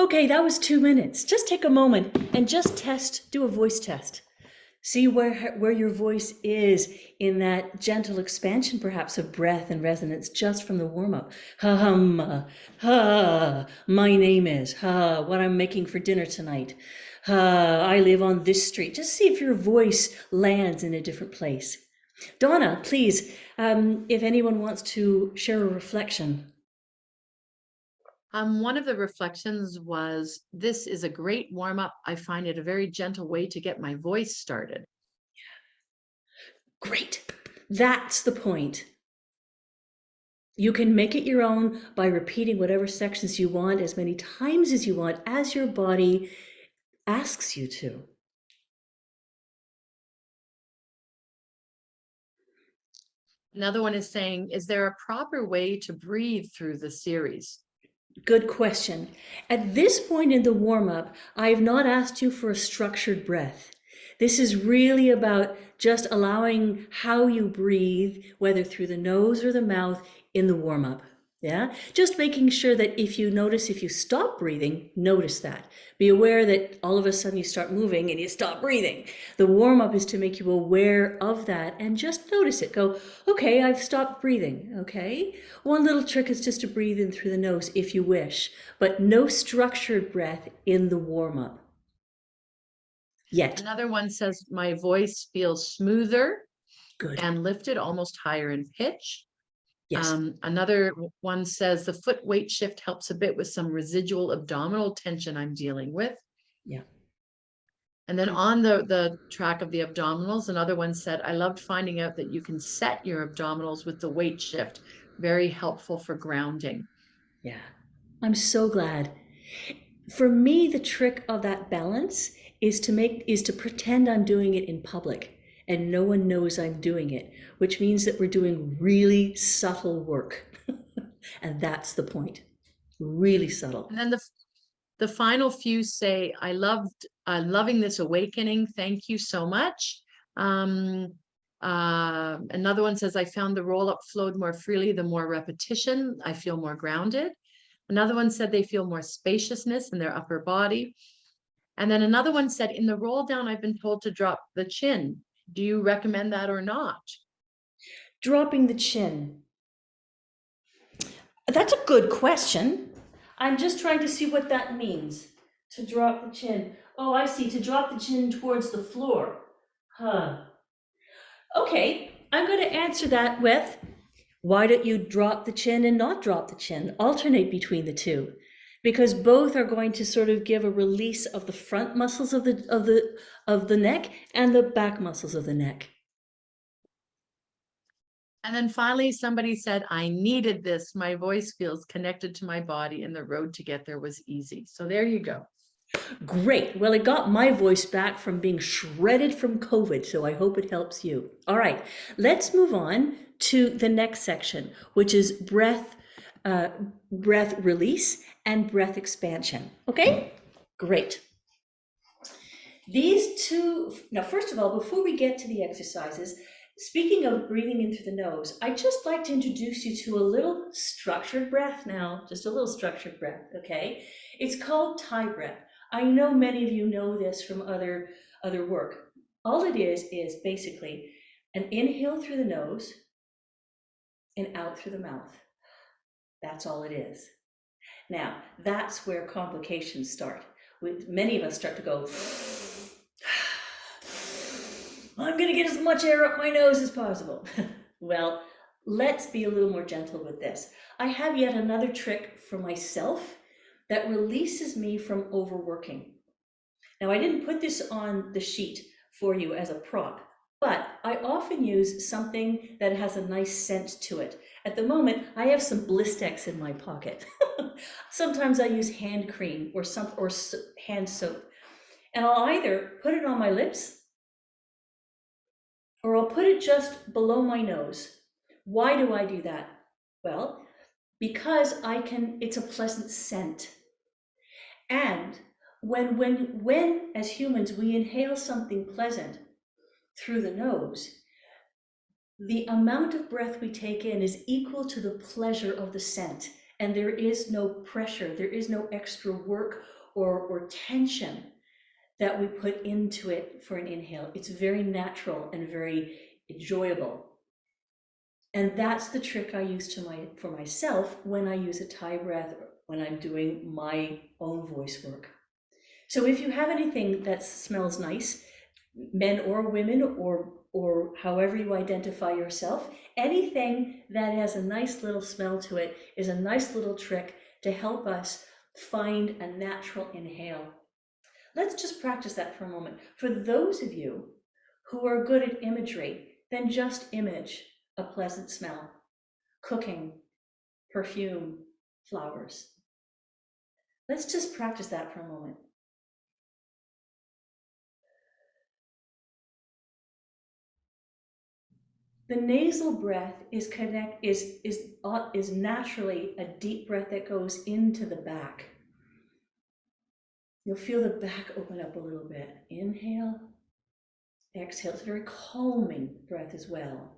Okay, that was 2 minutes. Just take a moment and just test, do a voice test. See where your voice is in that gentle expansion, perhaps, of breath and resonance just from the warm-up. Ha, my name is, what I'm making for dinner tonight. I live on this street. Just see if your voice lands in a different place. Donna, please, if anyone wants to share a reflection. One of the reflections was, this is a great warm-up. I find it a very gentle way to get my voice started. Great. That's the point. You can make it your own by repeating whatever sections you want as many times as you want, as your body asks you to. Another one is saying, is there a proper way to breathe through the series? Good question. At this point in the warm-up, I have not asked you for a structured breath. This is really about just allowing how you breathe, whether through the nose or the mouth, in the warm-up. Yeah, just making sure that if you stop breathing, notice that. Be aware that all of a sudden you start moving and you stop breathing. The warm-up is to make you aware of that and just notice it. Go, okay, I've stopped breathing, okay? One little trick is just to breathe in through the nose if you wish, but no structured breath in the warm-up yet. Another one says, my voice feels smoother Good. and lifted, almost higher in pitch. Yes. Another one says the foot weight shift helps a bit with some residual abdominal tension I'm dealing with. Yeah. And then on the track of the abdominals, another one said, I loved finding out that you can set your abdominals with the weight shift. Very helpful for grounding. Yeah, I'm so glad. For me, the trick of that balance is to pretend I'm doing it in public and no one knows I'm doing it, which means that we're doing really subtle work. And that's the point. Really subtle. And then the final few say, I'm loving this awakening. Thank you so much. Another one says, I found the roll up flowed more freely, the more repetition. I feel more grounded. Another one said they feel more spaciousness in their upper body. And then another one said, in the roll down, I've been told to drop the chin. Do you recommend that or not? Dropping the chin. That's a good question. I'm just trying to see what that means. To drop the chin. Oh, I see. To drop the chin towards the floor. Okay, I'm going to answer that with, why don't you drop the chin and not drop the chin? Alternate between the two, because both are going to sort of give a release of the front muscles of the neck and the back muscles of the neck. And then finally, somebody said, I needed this. My voice feels connected to my body and the road to get there was easy. So there you go. Great. Well, it got my voice back from being shredded from COVID, so I hope it helps you. All right, let's move on to the next section, which is breath release and breath expansion. Okay, great. These two, now, first of all, before we get to the exercises, speaking of breathing in through the nose, I'd just like to introduce you to a little structured breath now, just a little structured breath, okay? It's called Thai breath. I know many of you know this from other work. All it is basically an inhale through the nose and out through the mouth. That's all it is. Now, that's where complications start. Many of us start to go, I'm going to get as much air up my nose as possible. Well, let's be a little more gentle with this. I have yet another trick for myself that releases me from overworking. Now, I didn't put this on the sheet for you as a prop, but I often use something that has a nice scent to it. At the moment, I have some Blistex in my pocket. Sometimes I use hand cream or hand soap, and I'll either put it on my lips or I'll put it just below my nose. Why do I do that? Well, because it's a pleasant scent. And when as humans we inhale something pleasant through the nose, the amount of breath we take in is equal to the pleasure of the scent. and there is no pressure, there is no extra work or tension that we put into it for an inhale. It's very natural and very enjoyable. And that's the trick I use for myself when I use a Thai breath, when I'm doing my own voice work. So if you have anything that smells nice, men or women, or however you identify yourself, anything that has a nice little smell to it is a nice little trick to help us find a natural inhale. Let's just practice that for a moment. For those of you who are good at imagery, then just image a pleasant smell, cooking, perfume, flowers. Let's just practice that for a moment. The nasal breath is naturally a deep breath that goes into the back. You'll feel the back open up a little bit. Inhale, exhale. It's a very calming breath as well.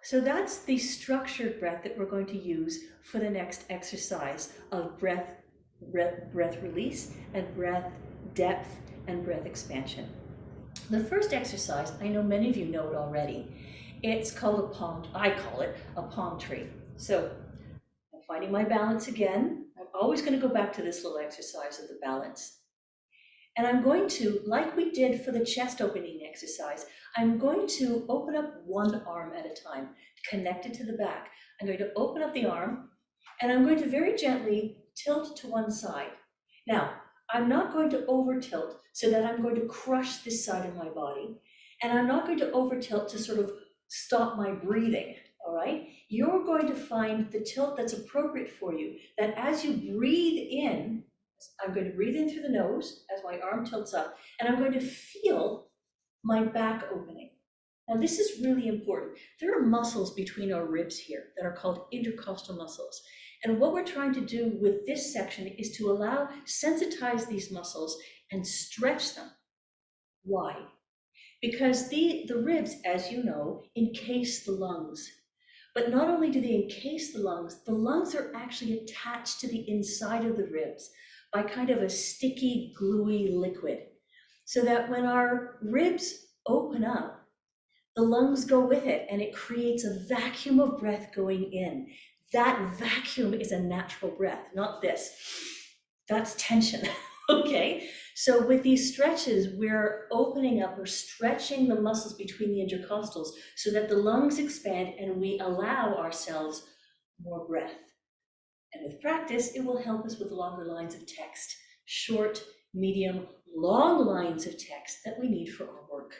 So that's the structured breath that we're going to use for the next exercise of breath release and breath depth and breath expansion. The first exercise, I know many of you know it already. It's called I call it a palm tree. So I'm finding my balance again. I'm always going to go back to this little exercise of the balance. And I'm going to, like we did for the chest opening exercise, I'm going to open up one arm at a time, connect it to the back. I'm going to open up the arm, and I'm going to very gently tilt to one side. Now, I'm not going to over tilt so that I'm going to crush this side of my body, and I'm not going to over tilt to sort of stop my breathing, all right? You're going to find the tilt that's appropriate for you, that as you breathe in, I'm going to breathe in through the nose as my arm tilts up, and I'm going to feel my back opening. Now this is really important. There are muscles between our ribs here that are called intercostal muscles. And what we're trying to do with this section is to sensitize these muscles and stretch them. Why? Because the ribs, as you know, encase the lungs. But not only do they encase the lungs are actually attached to the inside of the ribs by kind of a sticky, gluey liquid. So that when our ribs open up, the lungs go with it, and it creates a vacuum of breath going in. That vacuum is a natural breath, not this. That's tension, okay? So with these stretches, we're opening up, we're stretching the muscles between the intercostals so that the lungs expand and we allow ourselves more breath. And with practice, it will help us with longer lines of text, short, medium, long lines of text that we need for our work,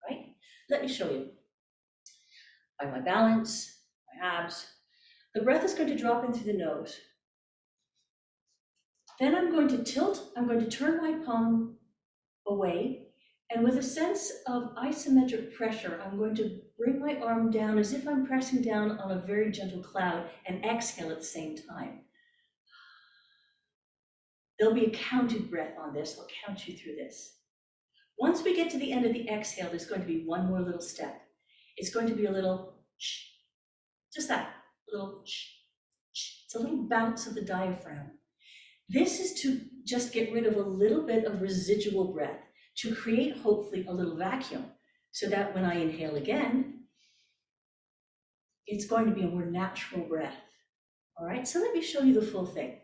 right? Let me show you. By my balance, my abs, the breath is going to drop in through the nose. Then I'm going to tilt, I'm going to turn my palm away, and with a sense of isometric pressure, I'm going to bring my arm down as if I'm pressing down on a very gentle cloud and exhale at the same time. There'll be a counted breath on this. I'll count you through this. Once we get to the end of the exhale, there's going to be one more little step. It's going to be a little shh, just that, a little shh, shh. It's a little bounce of the diaphragm. This is to just get rid of a little bit of residual breath, to create hopefully a little vacuum, so that when I inhale again, it's going to be a more natural breath. All right, so let me show you the full thing.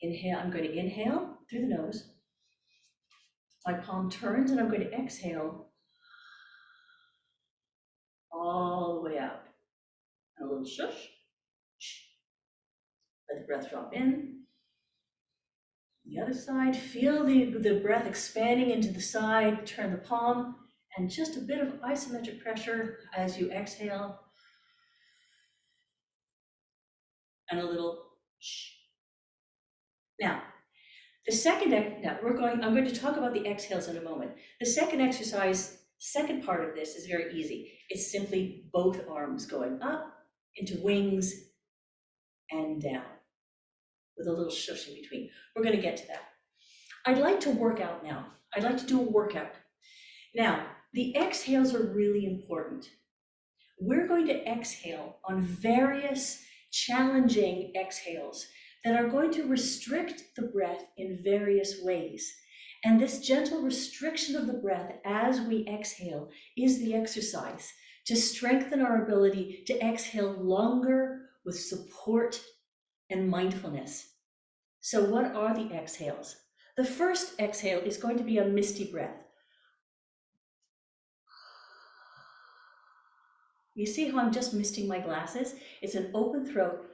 Inhale, I'm going to inhale through the nose. My palm turns and I'm going to exhale all the way out. And a little shush. Let the breath drop in. The other side, feel the breath expanding into the side, turn the palm, and just a bit of isometric pressure as you exhale. And a little shh. Now, I'm going to talk about the exhales in a moment. The second exercise, second part of this is very easy. It's simply both arms going up into wings and down with a little shush in between. We're going to get to that. I'd like to work out now. I'd like to do a workout. Now, the exhales are really important. we're going to exhale on various challenging exhales that are going to restrict the breath in various ways. And this gentle restriction of the breath as we exhale is the exercise to strengthen our ability to exhale longer with support and mindfulness. So what are the exhales? The first exhale is going to be a misty breath. You see how I'm just misting my glasses? It's an open throat.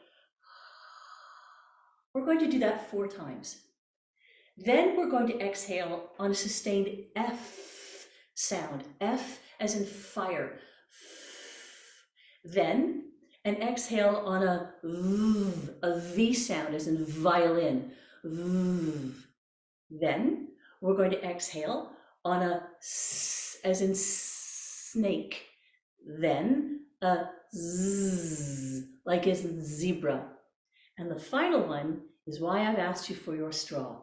We're going to do that 4 times. Then we're going to exhale on a sustained F sound, F as in fire. Then an exhale on a V sound as in violin. Then we're going to exhale on a S as in snake. Then a Z like as in zebra. And the final one is why I've asked you for your straw.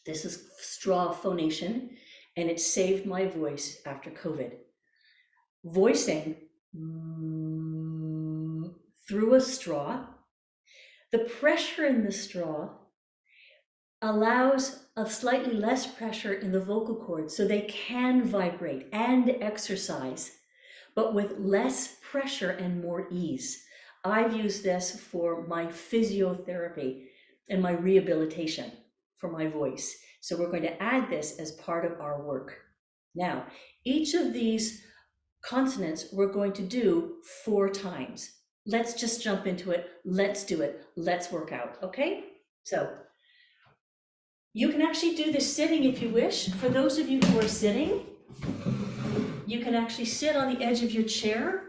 This is straw phonation, and it saved my voice after COVID. Voicing through a straw, the pressure in the straw allows a slightly less pressure in the vocal cords so they can vibrate and exercise, but with less pressure and more ease. I've used this for my physiotherapy and my rehabilitation for my voice. So we're going to add this as part of our work. Now, each of these consonants we're going to do 4 times. Let's just jump into it. Let's do it. Let's work out, okay? So you can actually do this sitting if you wish. For those of you who are sitting, you can actually sit on the edge of your chair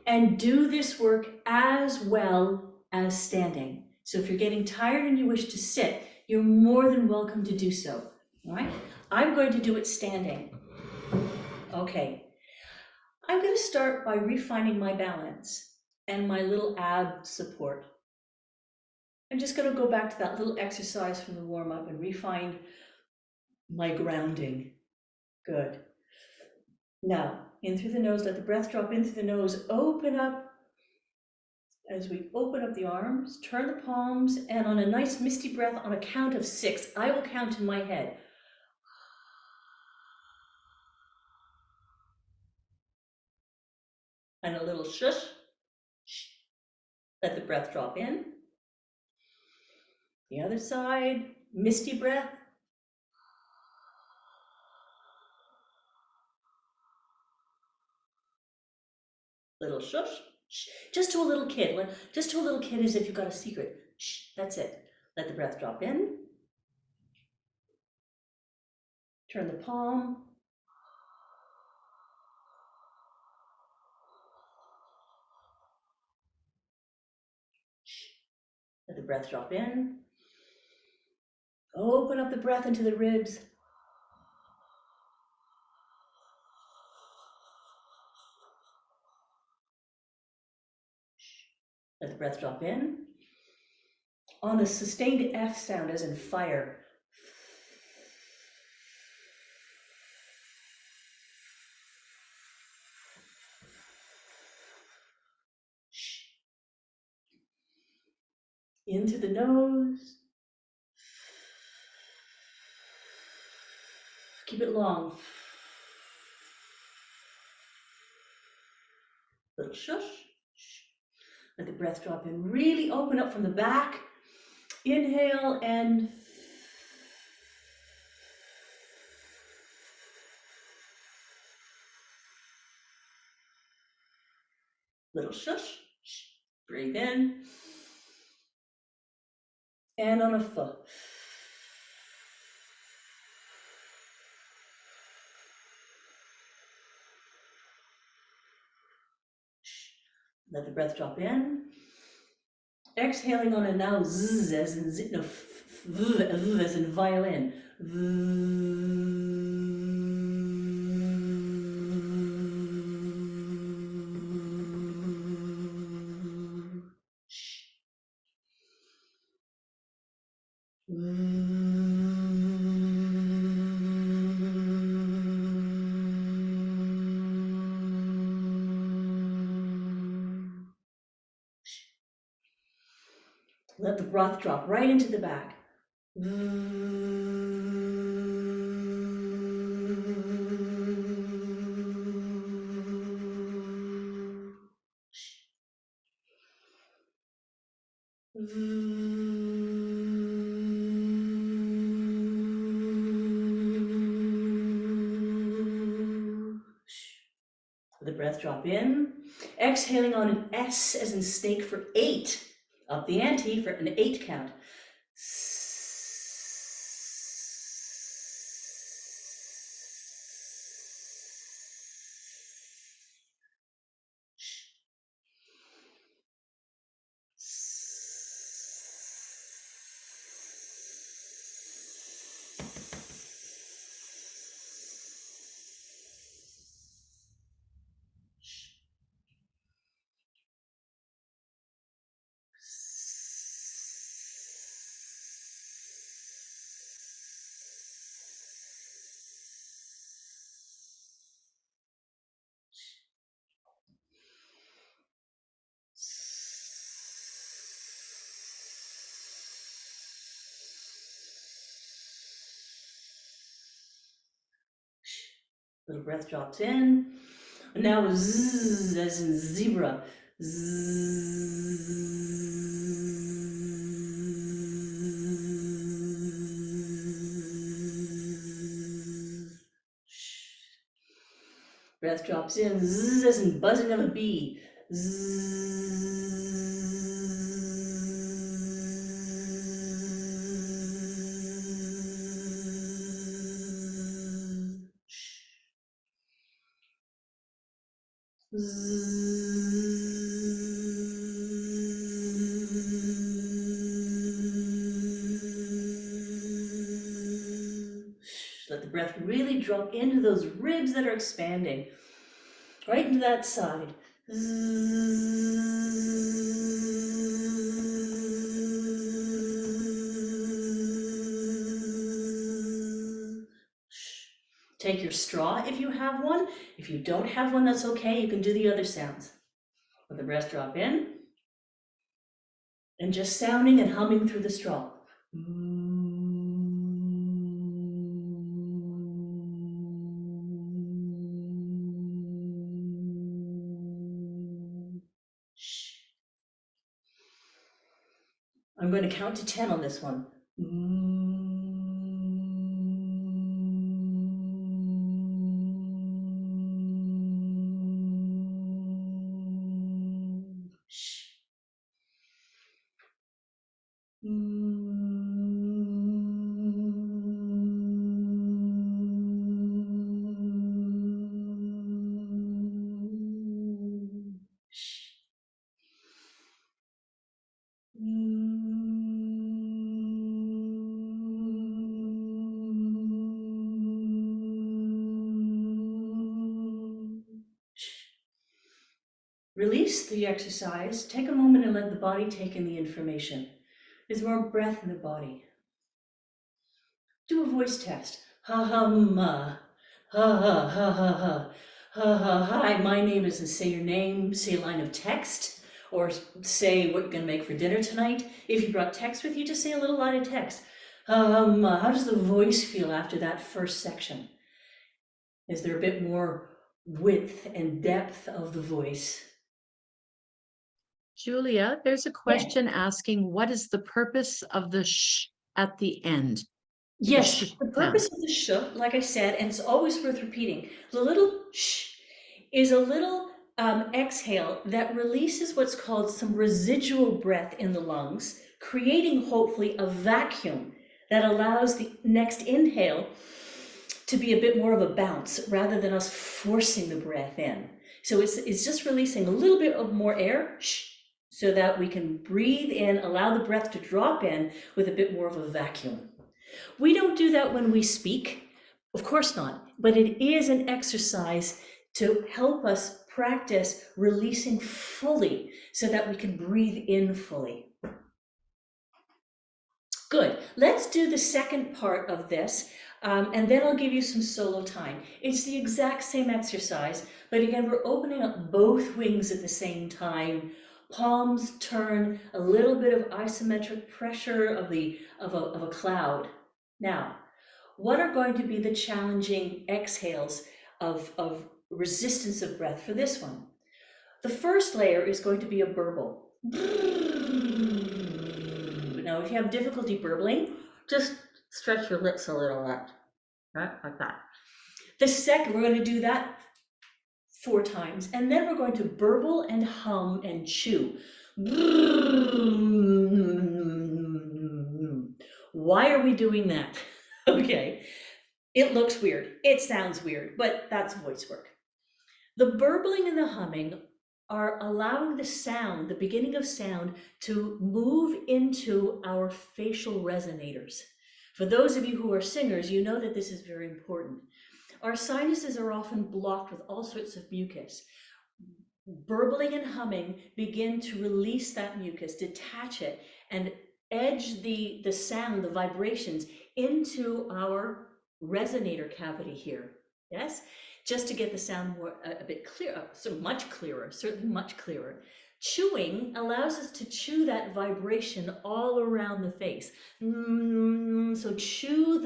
and do this work as well as standing. So if you're getting tired and you wish to sit, you're more than welcome to do so, all right? I'm going to do it standing. Okay, I'm going to start by refining my balance and my little ab support. I'm just going to go back to that little exercise from the warm-up and refine my grounding. Good. Now, in through the nose, let the breath drop in through the nose, open up. As we open up the arms, turn the palms, and on a nice misty breath on a count of 6, I will count in my head. And a little shush. Let the breath drop in. The other side, misty breath. Little shush. Just to a little kid. Just to a little kid as if you've got a secret. Shh, that's it. Let the breath drop in. Turn the palm. Let the breath drop in. Open up the breath into the ribs. Let the breath drop in. On a sustained F sound as in fire. In through the nose. Keep it long. Little shush. Let the breath drop in. Really open up from the back. Inhale and little shush. Breathe in. And on a F. Let the breath drop in. Exhaling on a now Z as in no, V as in violin. Let the breath drop right into the back. Let the breath drop in. Exhaling on an S as in snake for 8. Up the ante for an 8 count. Little breath drops in. And now zzz as in zebra. Breath drops in. Zzz as in buzzing of a bee. Let the breath really drop into those ribs that are expanding, right into that side. Take your straw if you have one. If you don't have one, that's okay. You can do the other sounds. Let the breath drop in. And just sounding and humming through the straw. I'm going to count to 10 on this one. Release the exercise. Take a moment and let the body take in the information. There's more breath in the body. Do a voice test. Ha ha ma. Ha ha ha ha ha. Ha ha hi, my name is, and say your name, say a line of text, or say what you're going to make for dinner tonight. If you brought text with you, just say a little line of text. How does the voice feel after that first section? Is there a bit more width and depth of the voice? Julia, there's a question asking, what is the purpose of the sh at the end? Yes, the purpose of the sh, like I said, and it's always worth repeating, the little sh is a little exhale that releases what's called some residual breath in the lungs, creating hopefully a vacuum that allows the next inhale to be a bit more of a bounce rather than us forcing the breath in. So it's just releasing a little bit of more air, shh, so that we can breathe in, allow the breath to drop in with a bit more of a vacuum. We don't do that when we speak, of course not, but it is an exercise to help us practice releasing fully so that we can breathe in fully. Good, let's do the second part of this, and then I'll give you some solo time. It's the exact same exercise, but again, we're opening up both wings at the same time, Palms turn, a little bit of isometric pressure of a cloud. Now, what are going to be the challenging exhales of resistance of breath for this one? The first layer is going to be a burble. Now, if you have difficulty burbling, just stretch your lips a little bit, right, like that. The second, we're going to do that 4 times, and then we're going to burble and hum and chew. Why are we doing that? Okay, it looks weird, it sounds weird, but that's voice work. The burbling and the humming are allowing the sound, the beginning of sound, to move into our facial resonators. For those of you who are singers, you know that this is very important. Our sinuses are often blocked with all sorts of mucus. Burbling and humming begin to release that mucus, detach it, and edge the sound, the vibrations, into our resonator cavity here. Yes? Just to get the sound more a bit clearer, so much clearer, certainly much clearer. Chewing allows us to chew that vibration all around the face. So chew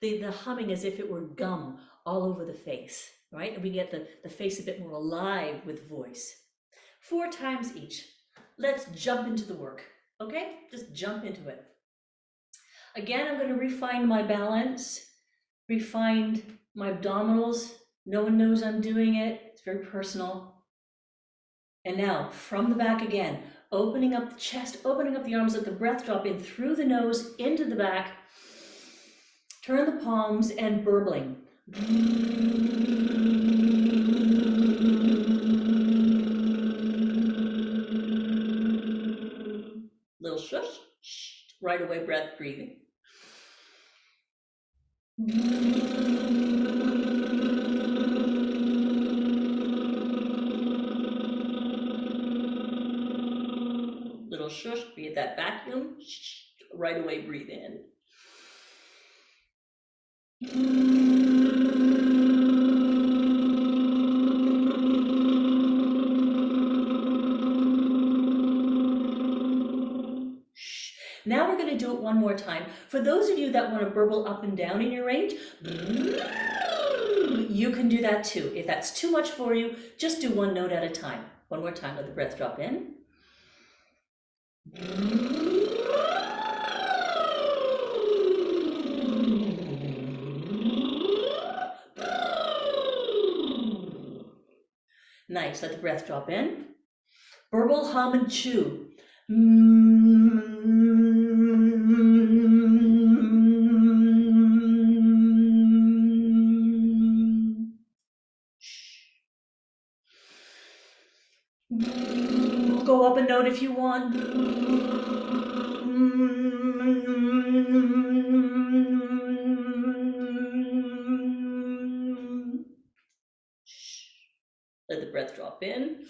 the humming as if it were gum all over the face, right? And we get the face a bit more alive with voice. 4 times each. Let's jump into the work, okay? Just jump into it. Again, I'm going to refine my balance, refine my abdominals. No one knows I'm doing it. It's very personal. And now, from the back again, opening up the chest, opening up the arms, let the breath drop in through the nose, into the back. Turn the palms and burbling. Little shush, right away breath, breathing. Little shush, be it that vacuum, right away breathe in. Now we're going to do it one more time. For those of you that want to burble up and down in your range, you can do that too. If that's too much for you, just do one note at a time. One more time, let the breath drop in. Nice, let the breath drop in. Burble, hum, and chew. Go up a note if you want. Let the breath drop in.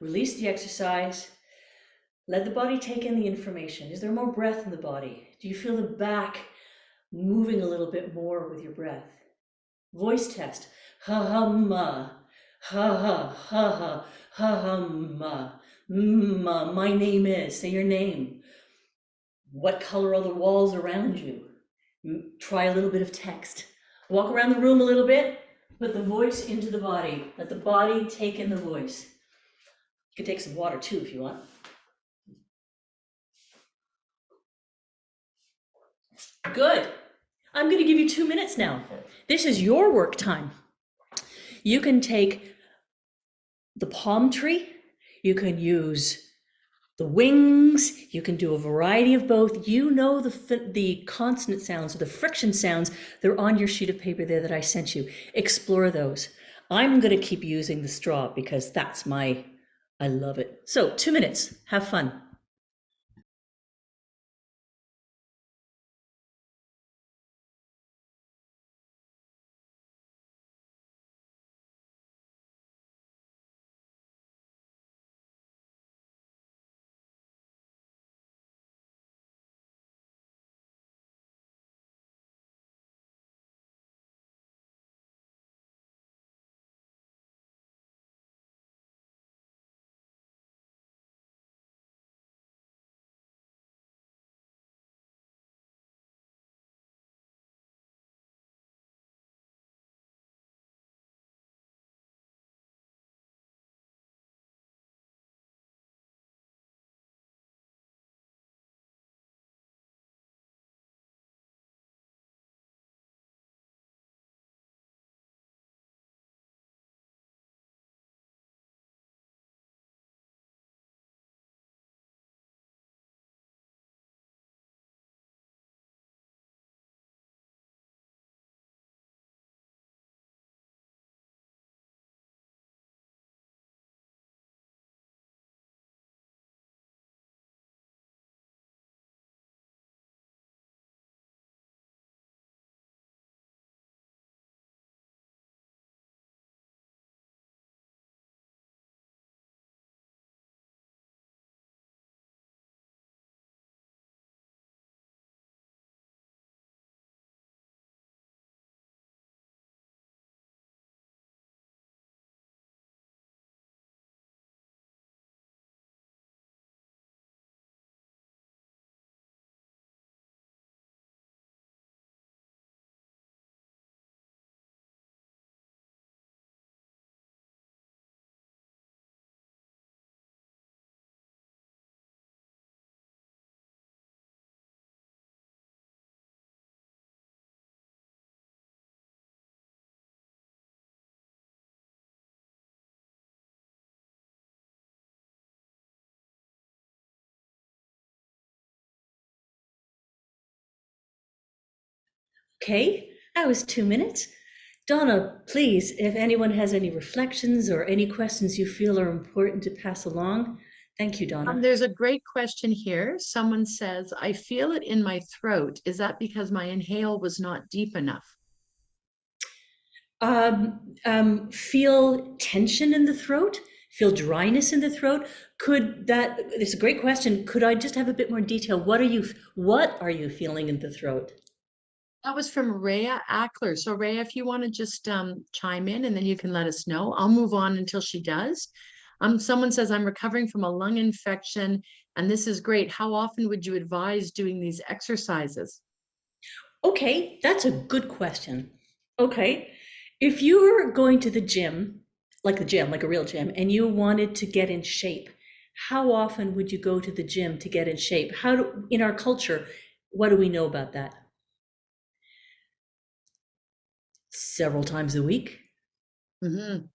Release the exercise. Let the body take in the information. Is there more breath in the body? Do you feel the back moving a little bit more with your breath? Voice test. Ha-hum-ma. Ha-ha, ha-ha, ha-hum-ma. My name is. Say your name. What color are the walls around you? Try a little bit of text. Walk around the room a little bit. Put the voice into the body. Let the body take in the voice. You can take some water too if you want. Good. I'm going to give you 2 minutes now. This is your work time. You can take the palm tree. You can use the wings. You can do a variety of both. You know the consonant sounds or the friction sounds. They're on your sheet of paper there that I sent you. Explore those. I'm going to keep using the straw because that's I love it. So 2 minutes. Have fun. Okay, that was 2 minutes. Donna, please, if anyone has any reflections or any questions you feel are important to pass along. Thank you, Donna. There's a great question here. Someone says, I feel it in my throat. Is that because my inhale was not deep enough? Feel tension in the throat? Feel dryness in the throat? It's a great question. Could I just have a bit more detail? What are you feeling in the throat? That was from Rhea Ackler. So Rhea, if you want to just chime in and then you can let us know. I'll move on until she does. Someone says, I'm recovering from a lung infection and this is great. How often would you advise doing these exercises? Okay, that's a good question. Okay, if you were going to the gym, like a real gym, and you wanted to get in shape, how often would you go to the gym to get in shape? In our culture, what do we know about that? Several times a week. Mm-hmm.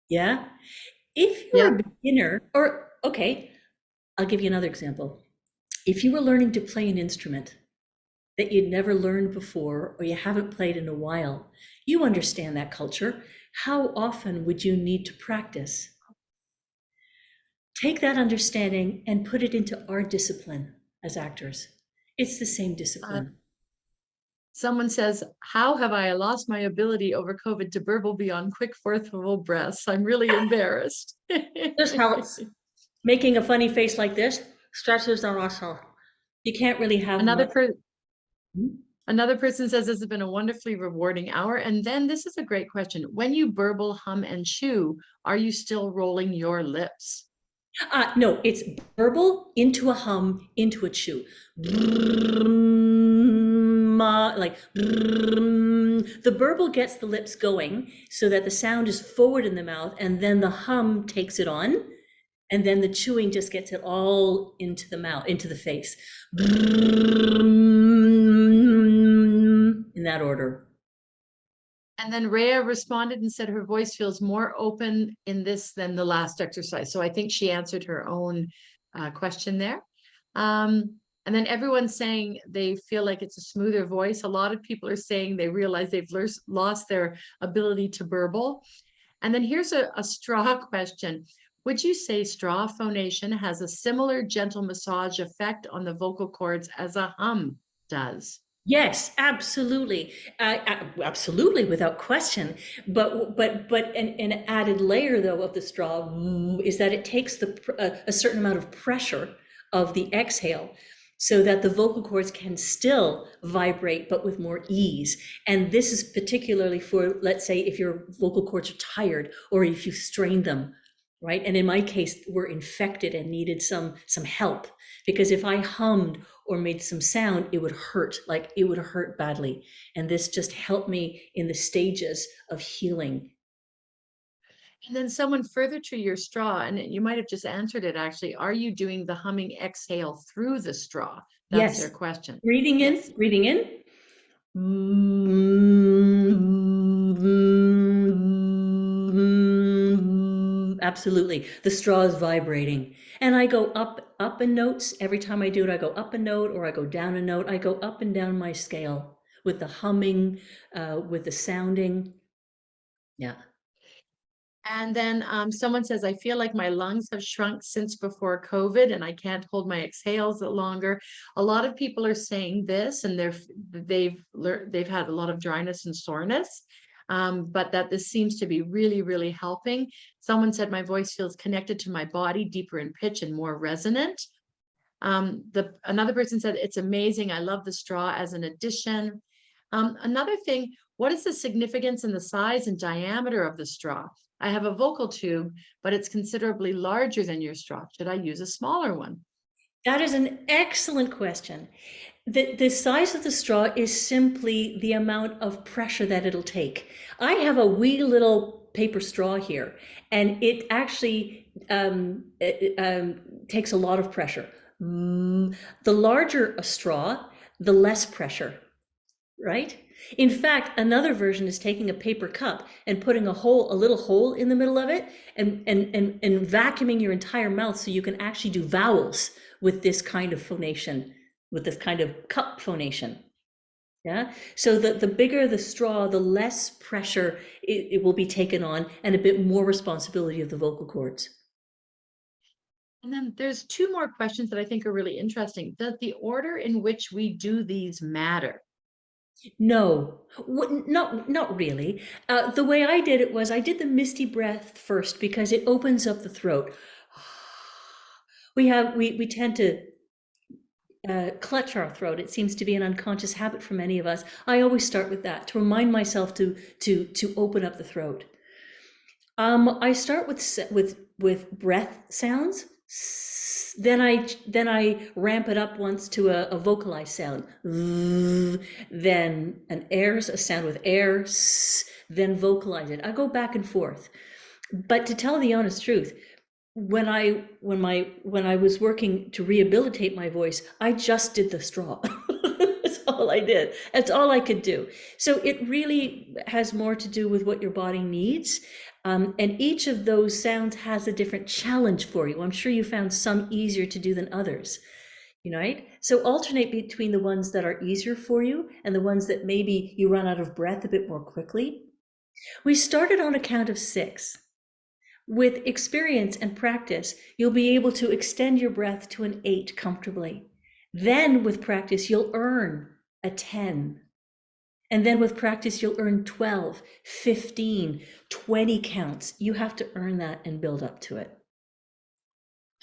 Yeah. If you're a beginner, okay, I'll give you another example. If you were learning to play an instrument that you'd never learned before or you haven't played in a while, you understand that culture. How often would you need to practice? Take that understanding and put it into our discipline as actors. It's the same discipline. Someone says, how have I lost my ability over COVID to burble beyond quick forceful breaths? I'm really embarrassed. This helps. Making a funny face like this stresses our muscle. You can't really have Another person says this has been a wonderfully rewarding hour. And then this is a great question. When you burble, hum, and chew, are you still rolling your lips? No, it's burble into a hum, into a chew. Like the burble gets the lips going so that the sound is forward in the mouth, and then the hum takes it on, and then the chewing just gets it all into the mouth, into the face. In that order. And then Rhea responded and said her voice feels more open in this than the last exercise. So I think she answered her own question there. And then everyone's saying they feel like it's a smoother voice. A lot of people are saying they realize they've lost their ability to burble. And then here's a straw question. Would you say straw phonation has a similar gentle massage effect on the vocal cords as a hum does? Yes, absolutely. Absolutely, without question. But an added layer, though, of the straw is that it takes a certain amount of pressure of the exhale so that the vocal cords can still vibrate, but with more ease. And this is particularly for, let's say, if your vocal cords are tired or if you strained them, right? And in my case, were infected and needed some help. Because if I hummed or made some sound, it would hurt badly. And this just helped me in the stages of healing. And then someone further to your straw, and you might have just answered it actually. Are you doing the humming exhale through the straw? That's their question. Breathing in, breathing in. Absolutely. The straw is vibrating. And I go up in notes. Every time I do it, I go up a note or I go down a note. I go up and down my scale with the humming, with the sounding. Yeah. And then someone says, I feel like my lungs have shrunk since before COVID and I can't hold my exhales longer. A lot of people are saying this and they've had a lot of dryness and soreness, but that this seems to be really, really helping. Someone said, my voice feels connected to my body, deeper in pitch and more resonant. Another person said, it's amazing. I love the straw as an addition. Another thing, what is the significance in the size and diameter of the straw? I have a vocal tube, but it's considerably larger than your straw. Should I use a smaller one? That is an excellent question. The size of the straw is simply the amount of pressure that it'll take. I have a wee little paper straw here, and it actually takes a lot of pressure. The larger a straw, the less pressure, right? In fact, another version is taking a paper cup and putting a little hole in the middle of it and vacuuming your entire mouth so you can actually do vowels with this kind of phonation, with this kind of cup phonation. Yeah. So the bigger the straw, the less pressure it will be taken on, and a bit more responsibility of the vocal cords. And then there's two more questions that I think are really interesting. Does the order in which we do these matter? No, not really. The way I did it was I did the misty breath first because it opens up the throat. We tend to clutch our throat. It seems to be an unconscious habit for many of us. I always start with that to remind myself to open up the throat. I start with breath sounds. Then I ramp it up once to a vocalized sound. Then a sound with air. Then vocalize it. I go back and forth. But to tell the honest truth, when I was working to rehabilitate my voice, I just did the straw. That's all I did. That's all I could do. So it really has more to do with what your body needs. And each of those sounds has a different challenge for you. I'm sure you found some easier to do than others, right? So alternate between the ones that are easier for you and the ones that maybe you run out of breath a bit more quickly. We started on a count of 6. With experience and practice, you'll be able to extend your breath to an 8 comfortably. Then with practice, you'll earn a 10. And then with practice, you'll earn 12, 15, 20 counts. You have to earn that and build up to it.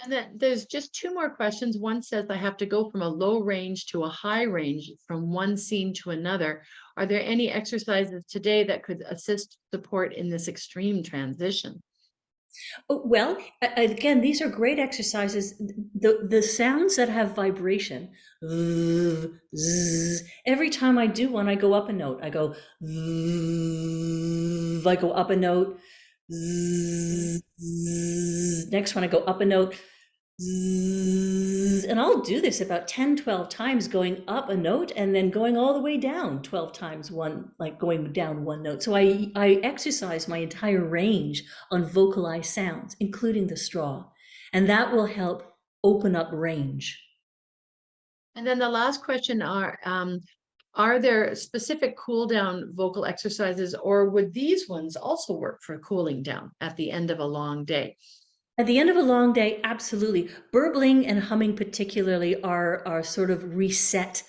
And then there's just two more questions. One says, I have to go from a low range to a high range from one scene to another. Are there any exercises today that could assist support in this extreme transition? Oh, well, again, these are great exercises. The sounds that have vibration, every time I do one, I go up a note. I go up a note. Next one, I go up a note. And I'll do this about 10, 12 times, going up a note and then going all the way down 12 times, going down one note. So I exercise my entire range on vocalized sounds, including the straw, and that will help open up range. And then the last question are there specific cool down vocal exercises, or would these ones also work for cooling down at the end of a long day? At the end of a long day, absolutely. Burbling and humming particularly are sort of reset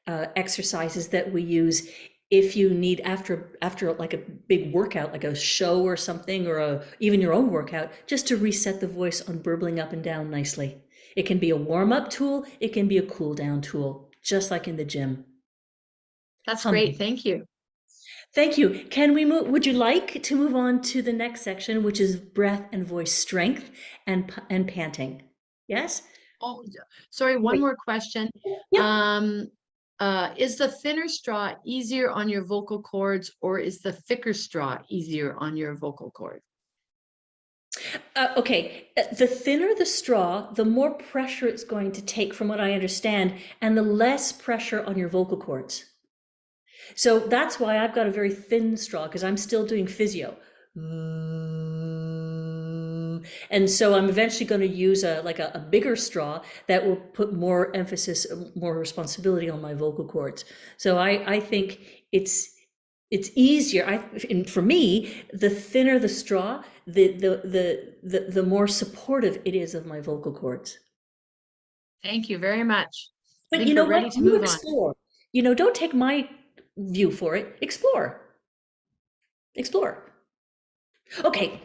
exercises that we use if you need after like a big workout, like a show or something, or even your own workout, just to reset the voice on burbling up and down nicely. It can be a warm-up tool. It can be a cool-down tool, just like in the gym. That's great. Thank you. Thank you. Can we move? Would you like to move on to the next section, which is breath and voice strength and panting? Yes? Oh, sorry, one more question. Yeah. Is the thinner straw easier on your vocal cords, or is the thicker straw easier on your vocal cords? Okay, the thinner the straw, the more pressure it's going to take, from what I understand, and the less pressure on your vocal cords. So that's why I've got a very thin straw, because I'm still doing physio. And so I'm eventually going to use a bigger straw that will put more emphasis, more responsibility on my vocal cords. So I think it's easier. And for me, the thinner the straw, the more supportive it is of my vocal cords. Thank you very much. But you know what? You explore. Don't take my view for it. Explore. Okay,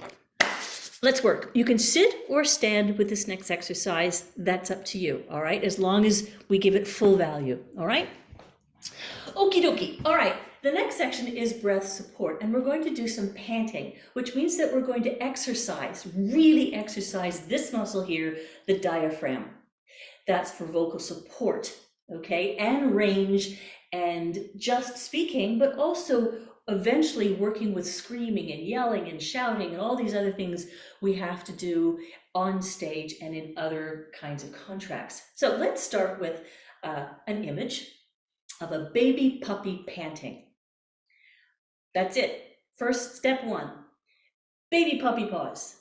let's work. You can sit or stand with this next exercise. That's up to you, all right? As long as we give it full value, all right? Okie dokie. All right, the next section is breath support, and we're going to do some panting, which means that we're going to really exercise this muscle here, the diaphragm. That's for vocal support, okay? And range and just speaking, but also eventually working with screaming and yelling and shouting and all these other things we have to do on stage and in other kinds of contracts. So let's start with an image of a baby puppy panting. That's it. First, step 1, baby puppy pause.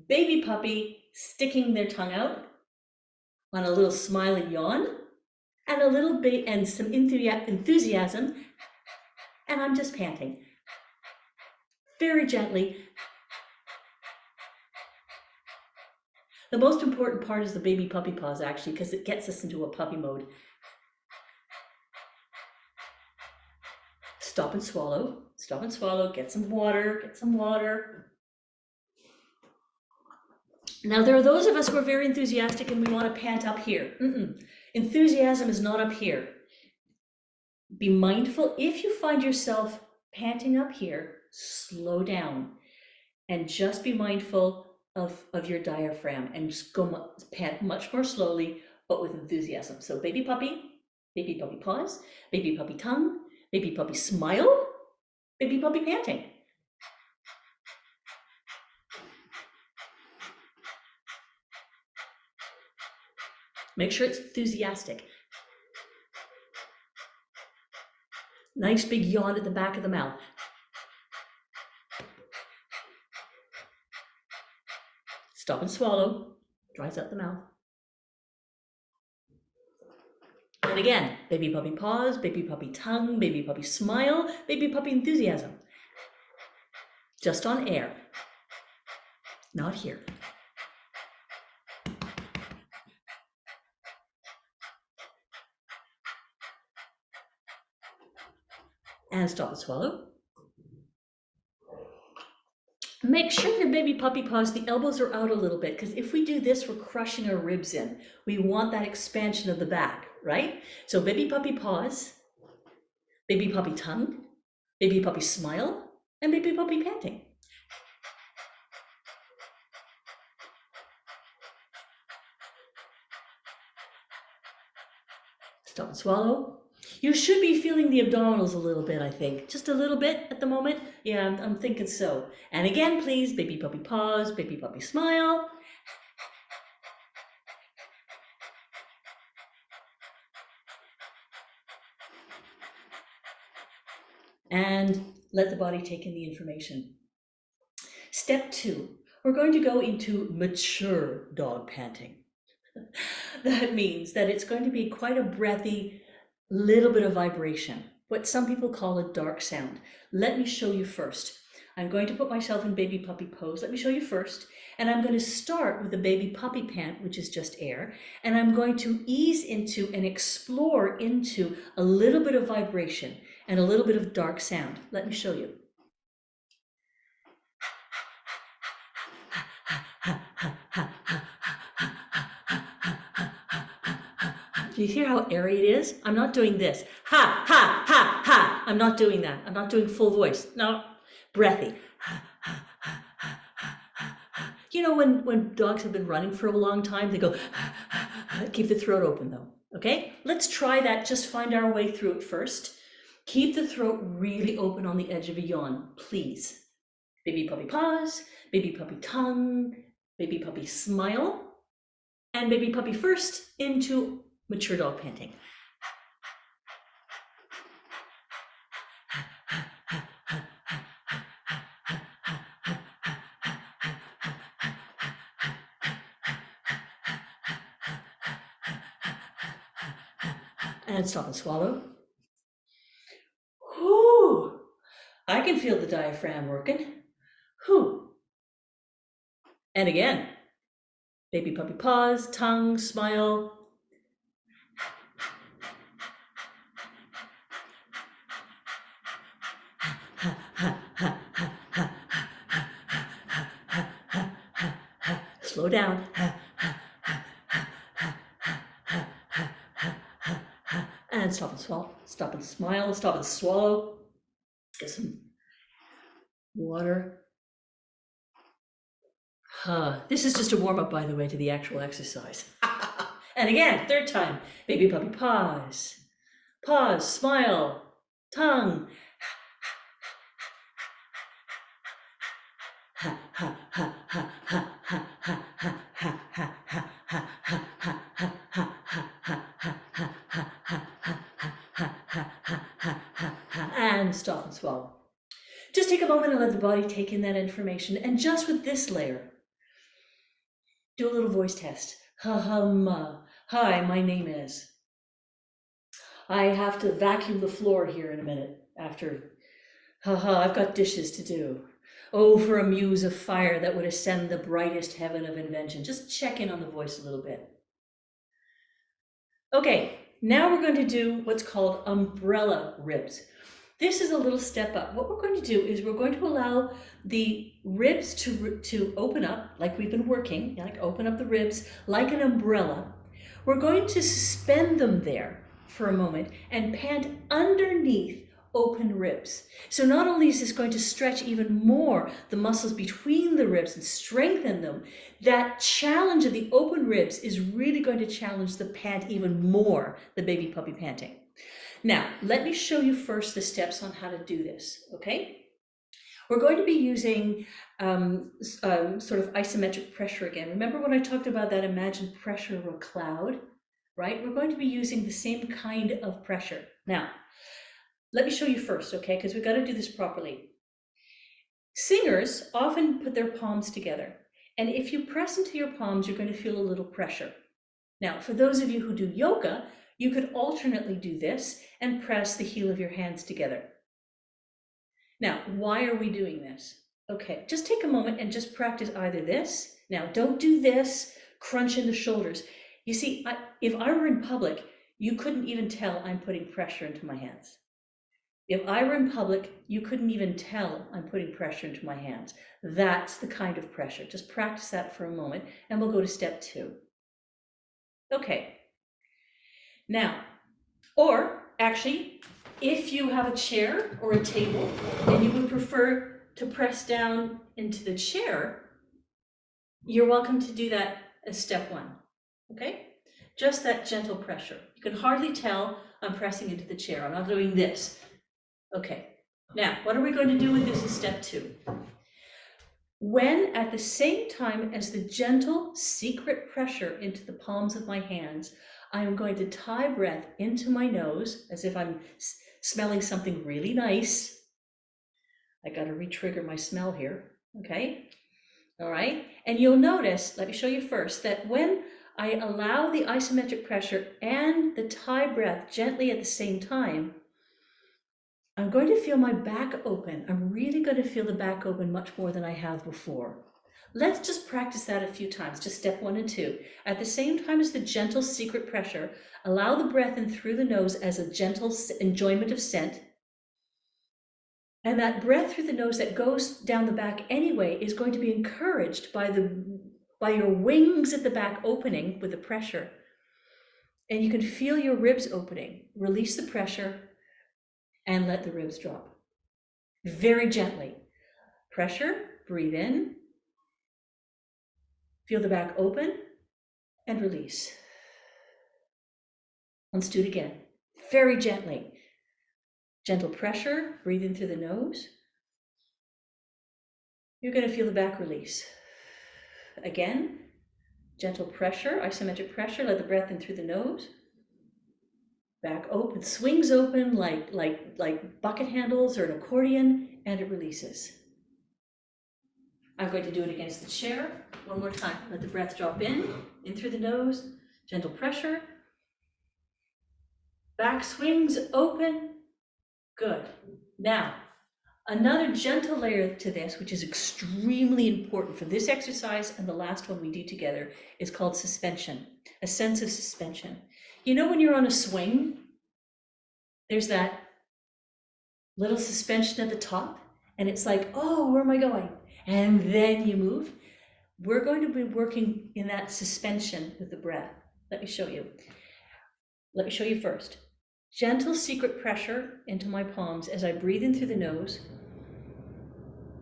Baby puppy sticking their tongue out on a little smiling yawn. and a little bit, and some enthusiasm, and I'm just panting. Very gently. The most important part is the baby puppy pause, actually, because it gets us into a puppy mode. Stop and swallow, get some water. Now, there are those of us who are very enthusiastic and we want to pant up here. Enthusiasm is not up here. Be mindful, if you find yourself panting up here, slow down and just be mindful of your diaphragm and just pant much more slowly, but with enthusiasm. So baby puppy pause, baby puppy tongue, baby puppy smile, baby puppy panting. Make sure it's enthusiastic. Nice big yawn at the back of the mouth. Stop and swallow, dries out the mouth. And again, baby puppy pause, baby puppy tongue, baby puppy smile, baby puppy enthusiasm. Just on air, not here. And stop and swallow. Make sure your baby puppy pause, the elbows are out a little bit, because if we do this, we're crushing our ribs in. We want that expansion of the back, right? So baby puppy pause, baby puppy tongue, baby puppy smile, and baby puppy panting. Stop and swallow. You should be feeling the abdominals a little bit, I think. Just a little bit at the moment. Yeah, I'm thinking so. And again, please, baby puppy pause, baby puppy smile. And let the body take in the information. Step 2, we're going to go into mature dog panting. That means that it's going to be quite a breathy, little bit of vibration, what some people call a dark sound. Let me show you first. I'm going to put myself in baby puppy pose. Let me show you first. And I'm going to start with the baby puppy pant, which is just air. And I'm going to ease into and explore into a little bit of vibration and a little bit of dark sound. Let me show you. Do you hear how airy it is? I'm not doing this. Ha, ha, ha, ha. I'm not doing that. I'm not doing full voice. No, breathy. Ha, ha, ha, ha, ha, ha, ha. You know, when dogs have been running for a long time, they go, ha, ha, ha. Keep the throat open though, okay? Let's try that. Just find our way through it first. Keep the throat really open on the edge of a yawn, please. Baby puppy pause, baby puppy tongue, baby puppy smile, and baby puppy first into mature dog panting. And stop and swallow. Whoo! I can feel the diaphragm working. Whoo! And again, baby puppy pause, tongue, smile. Slow down. And stop and swallow. Stop and smile. Stop and swallow. Get some water. This is just a warm-up, by the way, to the actual exercise. And again, third time. Baby puppy pause. Pause, smile, tongue. And stop and swallow. Just take a moment and let the body take in that information. And just with this layer, do a little voice test. Hi, my name is. I have to vacuum the floor here in a minute after, haha, I've got dishes to do. Oh, for a muse of fire that would ascend the brightest heaven of invention. Just check in on the voice a little bit. Okay, now we're going to do what's called umbrella ribs. This is a little step up. What we're going to do is we're going to allow the ribs to open up like we've been working, like open up the ribs like an umbrella. We're going to suspend them there for a moment and pant underneath open ribs. So not only is this going to stretch even more the muscles between the ribs and strengthen them, that challenge of the open ribs is really going to challenge the pant even more, the baby puppy panting. Now, let me show you first the steps on how to do this, okay? We're going to be using sort of isometric pressure again. Remember when I talked about that imagined pressure of a cloud, right? We're going to be using the same kind of pressure. Now, let me show you first, okay? Because we've got to do this properly. Singers often put their palms together. And if you press into your palms, you're going to feel a little pressure. Now, for those of you who do yoga, you could alternately do this and press the heel of your hands together. Now, why are we doing this? Okay, just take a moment and just practice either this. Now, don't do this, crunch in the shoulders. You see, if I were in public, you couldn't even tell I'm putting pressure into my hands. If I were in public, you couldn't even tell I'm putting pressure into my hands. That's the kind of pressure. Just practice that for a moment, and we'll go to step 2. Okay. Now, or actually, if you have a chair or a table and you would prefer to press down into the chair, you're welcome to do that as step 1, okay? Just that gentle pressure. You can hardly tell I'm pressing into the chair. I'm not doing this. Okay, now what are we going to do with this in step 2? When at the same time as the gentle secret pressure into the palms of my hands, I am going to tie breath into my nose as if I'm smelling something really nice. I got to re-trigger my smell here, okay? All right, and you'll notice, let me show you first, that when I allow the isometric pressure and the tie breath gently at the same time, I'm going to feel my back open. I'm really going to feel the back open much more than I have before. Let's just practice that a few times, just step 1 and 2. At the same time as the gentle secret pressure, allow the breath in through the nose as a gentle enjoyment of scent. And that breath through the nose that goes down the back anyway is going to be encouraged by your wings at the back opening with the pressure. And you can feel your ribs opening. Release the pressure and let the ribs drop. Very gently. Pressure, breathe in. Feel the back open and release. Let's do it again. Very gently. Gentle pressure, breathe in through the nose. You're going to feel the back release. Again, gentle pressure, isometric pressure, let the breath in through the nose. Back open, swings open like bucket handles or an accordion, and it releases. I'm going to do it against the chair. One more time. Let the breath drop in through the nose, gentle pressure. Back swings open. Good. Now, another gentle layer to this, which is extremely important for this exercise and the last one we do together, is called suspension, a sense of suspension. You know when you're on a swing, there's that little suspension at the top, and it's like, oh, where am I going? And then you move. We're going to be working in that suspension with the breath. Let me show you. Let me show you first. Gentle secret pressure into my palms as I breathe in through the nose.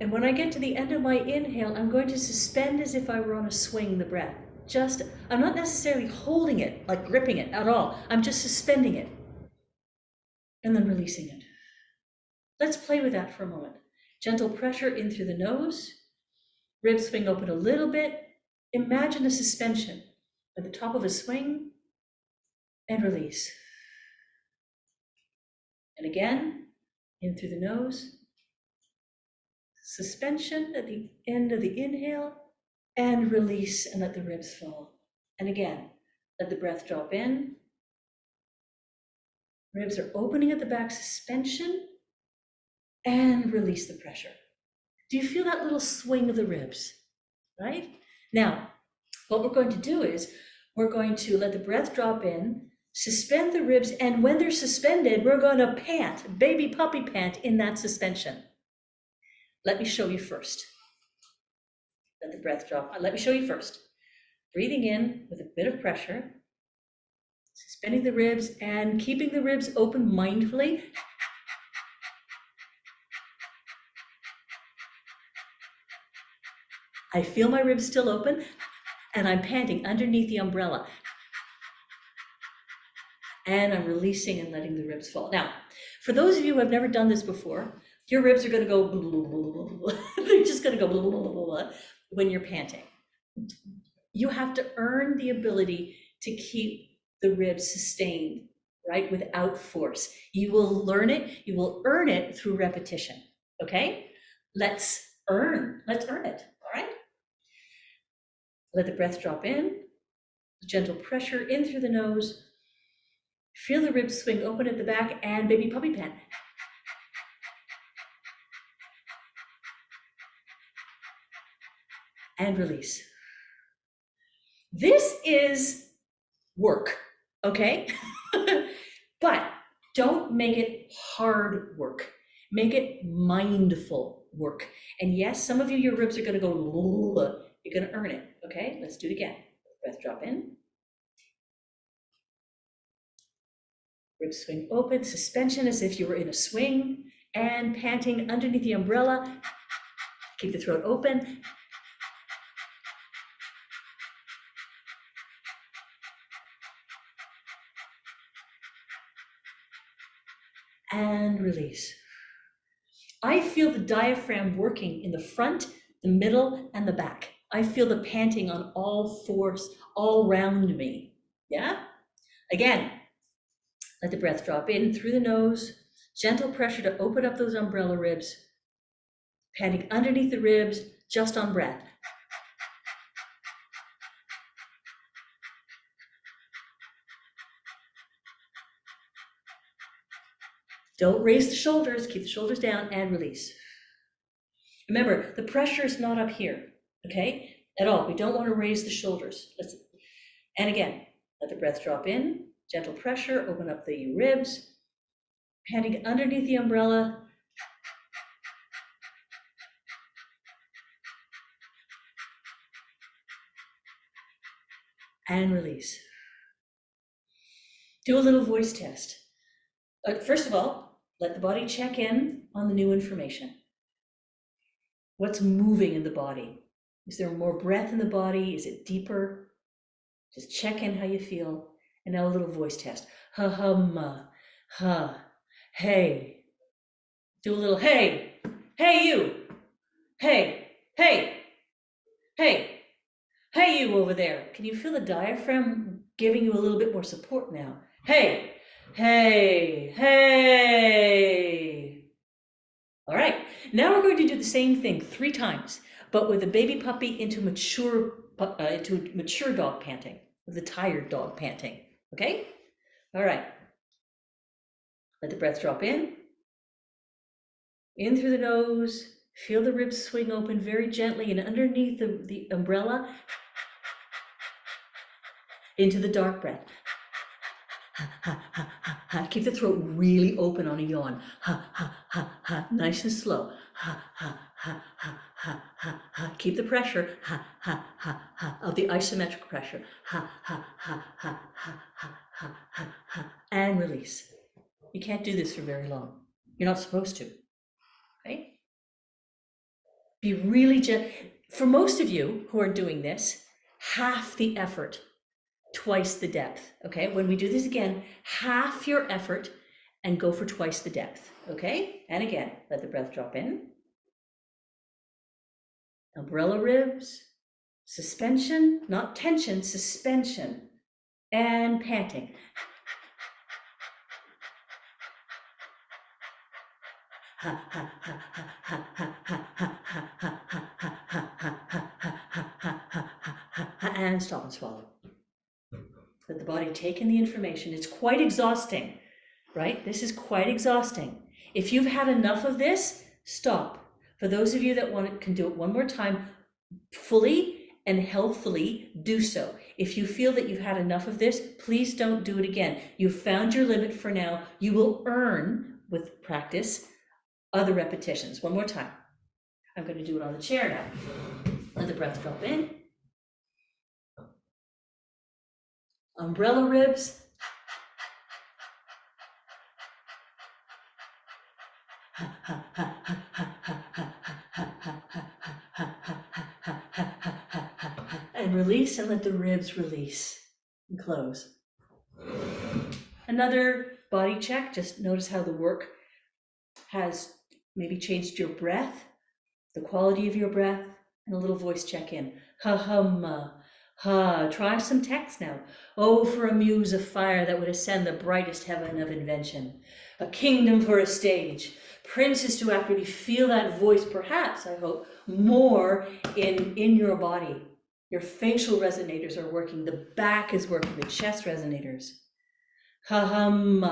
And when I get to the end of my inhale, I'm going to suspend as if I were on a swing the breath. I'm not necessarily holding it, like gripping it at all. I'm just suspending it and then releasing it. Let's play with that for a moment. Gentle pressure in through the nose. Ribs swing open a little bit. Imagine a suspension at the top of a swing and release. And again, in through the nose. Suspension at the end of the inhale and release and let the ribs fall. And again, let the breath drop in Ribs are opening at the back, suspension, and release the pressure. Do you feel that little swing of the ribs, right? Now, what we're going to do is we're going to let the breath drop in, suspend the ribs, and when they're suspended, we're going to pant, baby puppy pant in that suspension. Let me show you first. Let the breath drop. Let me show you first. Breathing in with a bit of pressure, suspending the ribs and keeping the ribs open mindfully. I feel my ribs still open, and I'm panting underneath the umbrella. And I'm releasing and letting the ribs fall. Now, for those of you who have never done this before, your ribs are going to go blah, blah, blah, blah, blah. They're just going to go blah, blah, blah, blah, when you're panting. You have to earn the ability to keep the ribs sustained, right, without force. You will learn it, you will earn it through repetition, okay? Let's earn it, all right? Let the breath drop in, gentle pressure in through the nose. Feel the ribs swing open at the back and baby puppy pant. And release. This is work, okay? But don't make it hard work. Make it mindful work. And yes, some of you, your ribs are gonna go, you're gonna earn it, okay? Let's do it again. Breath drop in. Ribs swing open, suspension as if you were in a swing, and panting underneath the umbrella. Keep the throat open. And release. I feel the diaphragm working in the front, the middle, and the back. I feel the panting on all fours, all around me. Yeah? Again, let the breath drop in through the nose, gentle pressure to open up those umbrella ribs, panting underneath the ribs, just on breath. Don't raise the shoulders, keep the shoulders down and release. Remember, the pressure is not up here, okay? At all, we don't want to raise the shoulders. And again, let the breath drop in, gentle pressure, open up the ribs, panting underneath the umbrella. And release. Do a little voice test. First of all, let the body check in on the new information. What's moving in the body? Is there more breath in the body? Is it deeper? Just check in how you feel. And now a little voice test. Ha, hum, ha, hey. Do a little hey, hey you, hey, hey, hey, hey you over there. Can you feel the diaphragm giving you a little bit more support now? Hey, hey, hey. All right, now we're going to do the same thing 3 times, but with a baby puppy into mature dog panting, with a tired dog panting, okay? All right, let the breath drop in through the nose, feel the ribs swing open very gently and underneath the umbrella, into the dark breath. Keep the throat really open on a yawn. Nice and slow. Keep the pressure of the isometric pressure. And release. You can't do this for very long. You're not supposed to. Okay? Be really gentle. For most of you who are doing this, half the effort, twice the depth, okay? When we do this again, half your effort and go for twice the depth, okay? And again, let the breath drop in. Umbrella ribs, suspension, not tension, suspension, and panting. And stop and swallow. Let the body take in the information. It's quite exhausting, right? This is quite exhausting. If you've had enough of this, stop. For those of you that can do it one more time, fully and healthfully, do so. If you feel that you've had enough of this, please don't do it again. You've found your limit for now. You will earn, with practice, other repetitions. One more time. I'm going to do it on the chair now. Let the breath drop in. Umbrella ribs. And release, and let the ribs release and close. Another body check. Just notice how the work has maybe changed your breath, the quality of your breath, and a little voice check in. Ha hum. Ha. Try some text now. Oh, for a muse of fire that would ascend the brightest heaven of invention. A kingdom for a stage. Princes to accurately feel that voice, perhaps, I hope, more in your body. Your facial resonators are working. The back is working. The chest resonators. Ha hum.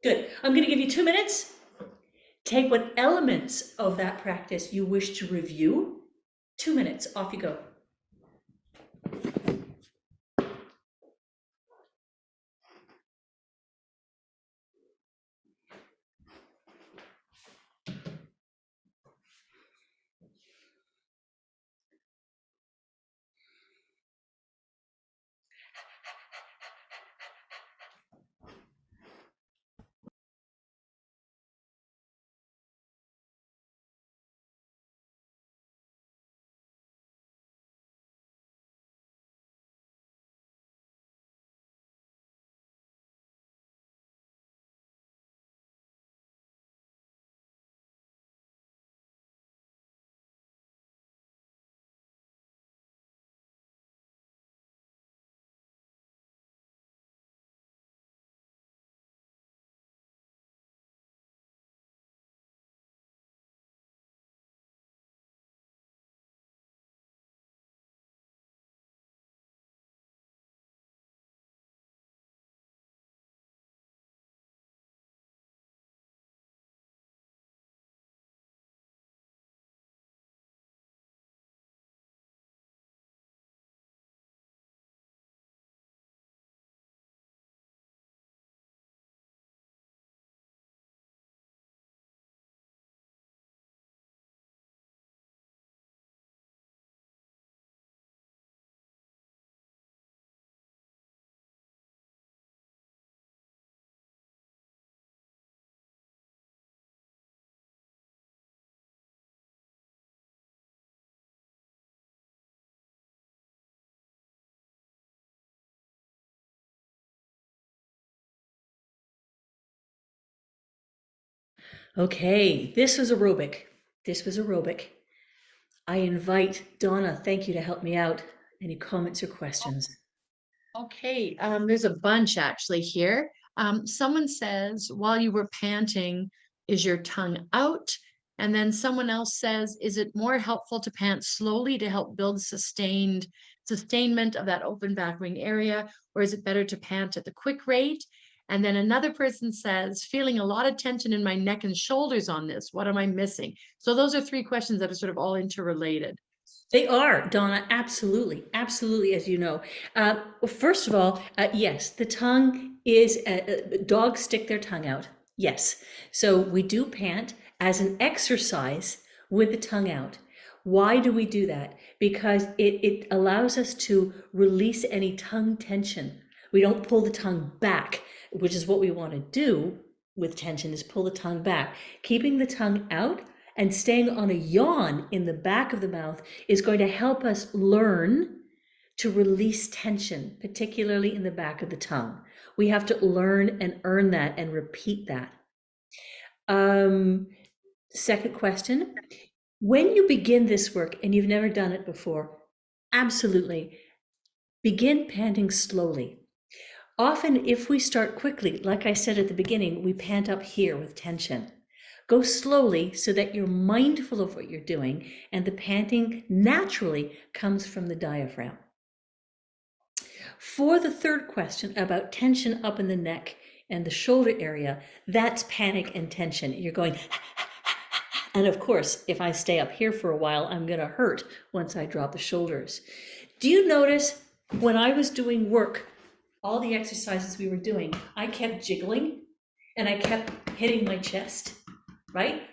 Good. I'm going to give you 2 minutes. Take what elements of that practice you wish to review. 2 minutes. Off you go. Okay, this was aerobic. I invite Donna, thank you, to help me out. Any comments or questions? Okay, there's a bunch actually here. Someone says, while you were panting, is your tongue out? And then someone else says, is it more helpful to pant slowly to help build sustainment of that open back wing area? Or is it better to pant at the quick rate? And then another person says, feeling a lot of tension in my neck and shoulders on this. What am I missing? So those are 3 questions that are sort of all interrelated. They are, Donna, absolutely, as you know. Well, first of all, yes, the tongue is, dogs stick their tongue out, yes. So we do pant as an exercise with the tongue out. Why do we do that? Because it allows us to release any tongue tension. We don't pull the tongue back, which is what we want to do with tension, is pull the tongue back. Keeping the tongue out and staying on a yawn in the back of the mouth is going to help us learn to release tension, particularly in the back of the tongue. We have to learn and earn that and repeat that. Second question, when you begin this work and you've never done it before, absolutely, begin panting slowly. Often if we start quickly, like I said at the beginning, we pant up here with tension. Go slowly so that you're mindful of what you're doing, and the panting naturally comes from the diaphragm. For the third question about tension up in the neck and the shoulder area, that's panic and tension. You're going, and of course, if I stay up here for a while, I'm going to hurt once I drop the shoulders. Do you notice when I was doing work, all the exercises we were doing, I kept jiggling and I kept hitting my chest, right?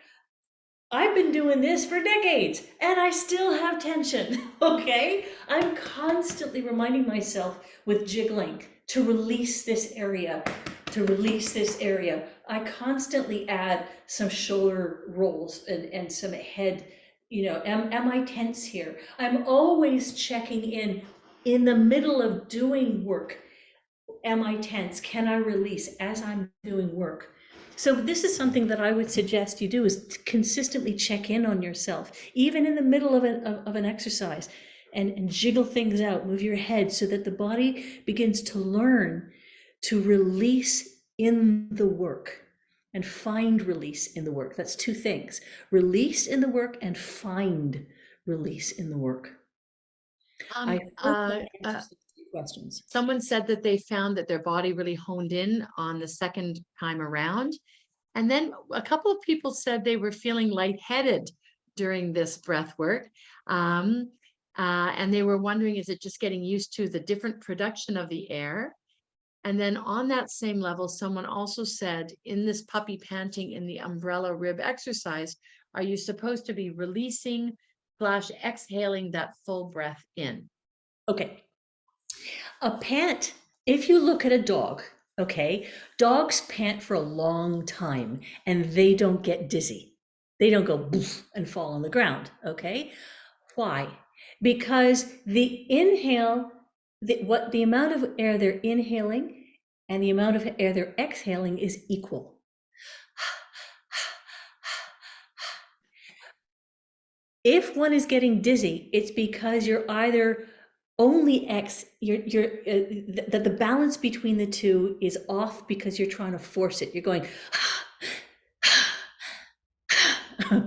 I've been doing this for decades and I still have tension, okay? I'm constantly reminding myself with jiggling to release this area, to release this area. I constantly add some shoulder rolls and some head, you know, am I tense here? I'm always checking in the middle of doing work. Am I tense? Can I release as I'm doing work? So this is something that I would suggest you do, is to consistently check in on yourself, even in the middle of an exercise, and jiggle things out, move your head so that the body begins to learn to release in the work and find release in the work. That's two things: release in the work and find release in the work. I hope that answers the two questions. Someone said that they found that their body really honed in on the second time around. And then a couple of people said they were feeling lightheaded during this breath work. And they were wondering, is it just getting used to the different production of the air? And then on that same level, someone also said, in this puppy panting in the umbrella rib exercise, are you supposed to be releasing / exhaling that full breath in? Okay. A pant, if you look at a dog, okay, dogs pant for a long time and they don't get dizzy. They don't go boof and fall on the ground, okay? Why? Because the inhale, the amount of air they're inhaling and the amount of air they're exhaling is equal. If one is getting dizzy, it's because you're either only that the balance between the two is off because you're trying to force it. You're going,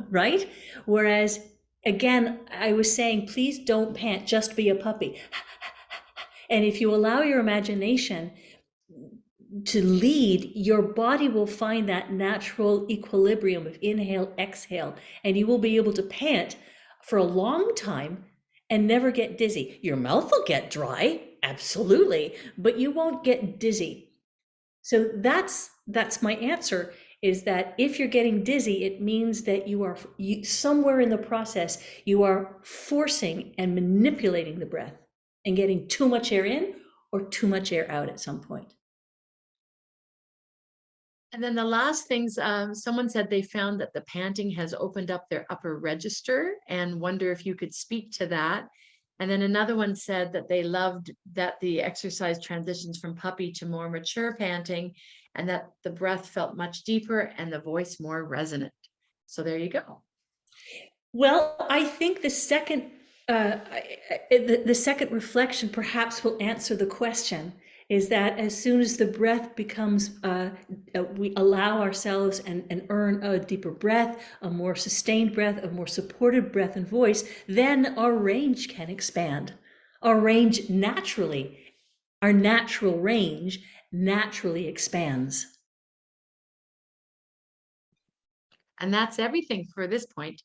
right? Whereas, again, I was saying, please don't pant, just be a puppy. And if you allow your imagination to lead, your body will find that natural equilibrium of inhale, exhale, and you will be able to pant for a long time and never get dizzy. Your mouth will get dry, absolutely, but you won't get dizzy. So that's my answer, is that if you're getting dizzy, it means that you somewhere in the process, you are forcing and manipulating the breath and getting too much air in or too much air out at some point. And then the last things, someone said they found that the panting has opened up their upper register, and wonder if you could speak to that. And then another one said that they loved that the exercise transitions from puppy to more mature panting, and that the breath felt much deeper and the voice more resonant. So there you go. Well, I think the second reflection perhaps will answer the question, is that as soon as the breath becomes, we allow ourselves and earn a deeper breath, a more sustained breath, a more supported breath and voice, then our range can expand. Our range naturally, our natural range naturally expands. And that's everything for this point.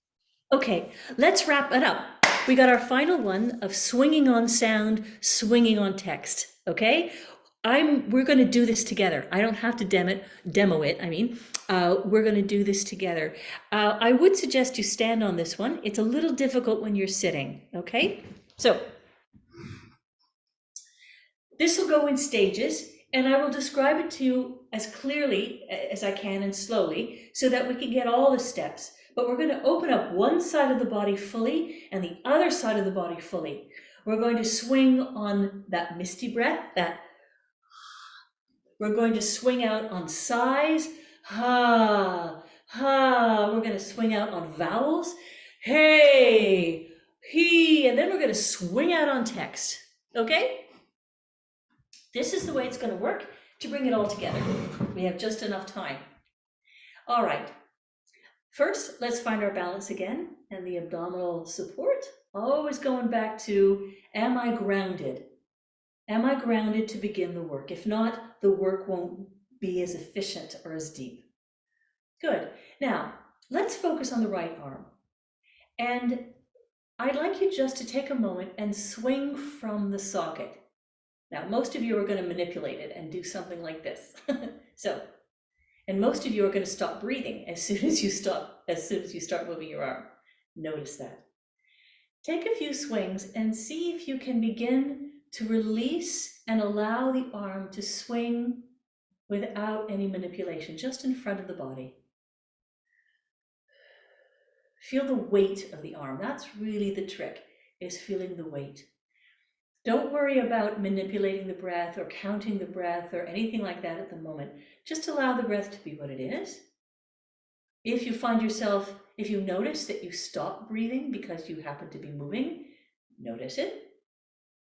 Okay, let's wrap it up. We got our final one of swinging on sound, swinging on text, okay? We're going to do this together. I don't have to demo it. I mean, we're going to do this together. I would suggest you stand on this one. It's a little difficult when you're sitting, okay? So this will go in stages, and I will describe it to you as clearly as I can and slowly so that we can get all the steps. But we're going to open up one side of the body fully and the other side of the body fully. We're going to swing on that misty breath, we're going to swing out on sighs, ha, ha. We're going to swing out on vowels, hey, he, and then we're going to swing out on text, okay? This is the way it's going to work to bring it all together. We have just enough time. All right. First, let's find our balance again and the abdominal support. Always going back to, am I grounded? Am I grounded to begin the work? If not, the work won't be as efficient or as deep. Good. Now, let's focus on the right arm. And I'd like you just to take a moment and swing from the socket. Now, most of you are going to manipulate it and do something like this. And most of you are going to stop breathing as soon as you start moving your arm. Notice that. Take a few swings and see if you can begin to release and allow the arm to swing without any manipulation, just in front of the body. Feel the weight of the arm. That's really the trick, is feeling the weight. Don't worry about manipulating the breath or counting the breath or anything like that at the moment. Just allow the breath to be what it is. If you notice that you stop breathing because you happen to be moving, notice it.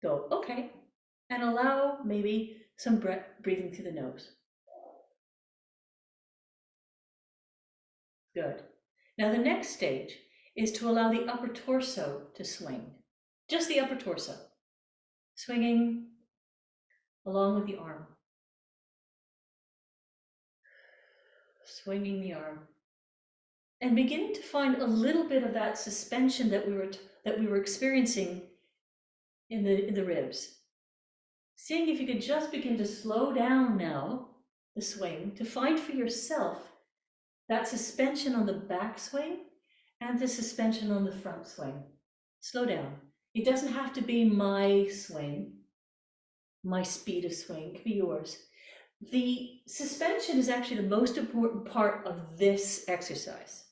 Go, okay, and allow maybe some breathing through the nose. Good. Now the next stage is to allow the upper torso to swing. Just the upper torso. Swinging along with the arm. Swinging the arm. And beginning to find a little bit of that suspension that we were experiencing in the ribs. Seeing if you could just begin to slow down now, the swing, to find for yourself that suspension on the back swing and the suspension on the front swing. Slow down. It doesn't have to be my swing, my speed of swing, it could be yours. The suspension is actually the most important part of this exercise.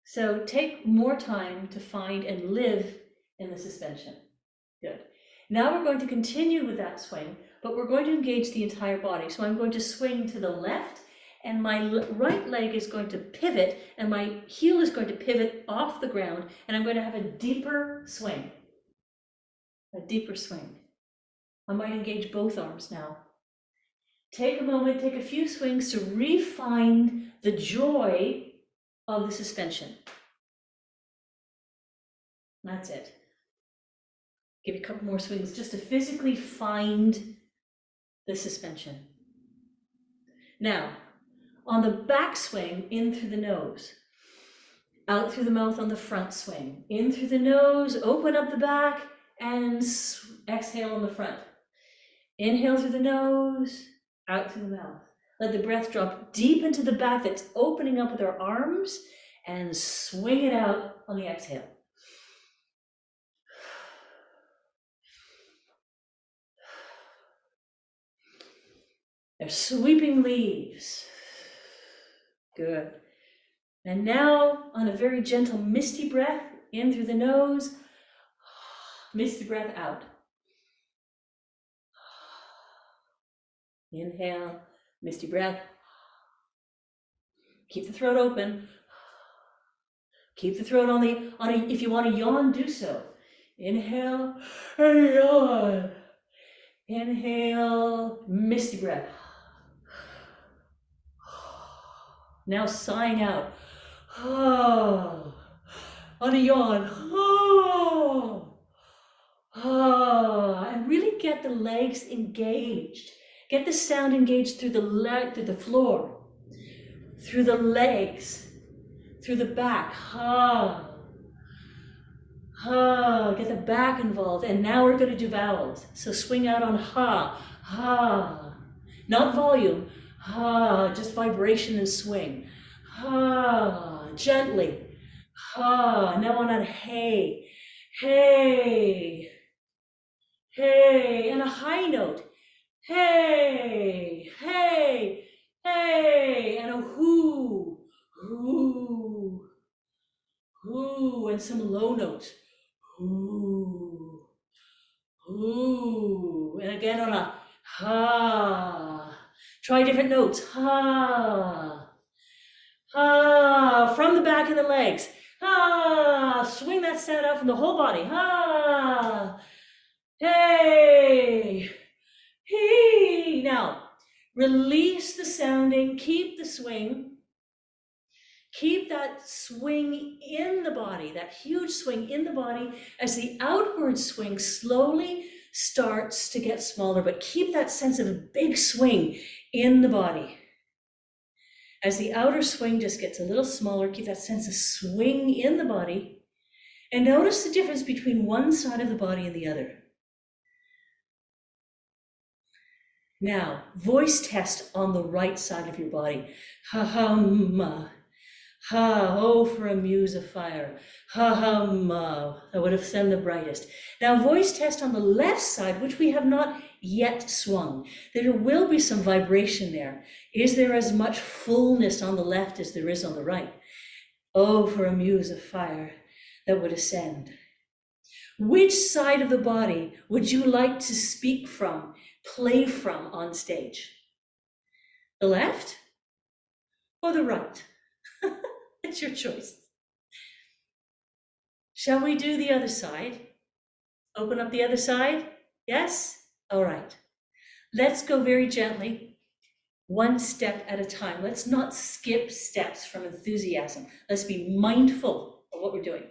So take more time to find and live in the suspension. Good. Now we're going to continue with that swing, but we're going to engage the entire body. So I'm going to swing to the left, and my right leg is going to pivot, and my heel is going to pivot off the ground, and I'm going to have a deeper swing. A deeper swing. I might engage both arms now. Take a moment, take a few swings to re-find the joy of the suspension. That's it. Give it a couple more swings just to physically find the suspension. Now, on the back swing, in through the nose. Out through the mouth on the front swing. In through the nose, open up the back, and exhale on the front. Inhale through the nose, out through the mouth. Let the breath drop deep into the back that's opening up with our arms, and swing it out on the exhale. They're sweeping leaves. Good. And now, on a very gentle misty breath, in through the nose, misty breath out. Inhale, misty breath. Keep the throat open. Keep the throat on if you want to yawn, do so. Inhale, and yawn. Inhale, misty breath. Now sighing out. On a yawn. And really get the legs engaged. Get the sound engaged through the floor, through the legs, through the back. Get the back involved. And now we're going to do vowels. So swing out on ha. Not volume. Just vibration and swing. Gently. Now on a hey. Hey. Hey. And a high note. Hey. Hey. Hey. And a hoo. Hoo. Hoo. And some low notes. Hoo. Hoo. And again on a ha. Try different notes. Ha. Ha. From the back of the legs. Ha. Swing that sound out from the whole body. Ha. Hey. He. Now, release the sounding. Keep the swing. Keep that swing in the body, that huge swing in the body as the outward swing slowly starts to get smaller, but keep that sense of a big swing in the body. As the outer swing just gets a little smaller, keep that sense of swing in the body, and notice the difference between one side of the body and the other. Now, voice test on the right side of your body. Ha-hum, ha, oh, for a muse of fire. Ha-hum, that would have sounded the brightest. Now, voice test on the left side, which we have not yet swung. There will be some vibration there. Is there as much fullness on the left as there is on the right? Oh, for a muse of fire that would ascend. Which side of the body would you like to speak from, play from on stage? The left or the right? It's your choice. Shall we do the other side? Open up the other side? Yes? All right. Let's go very gently, one step at a time. Let's not skip steps from enthusiasm. Let's be mindful of what we're doing.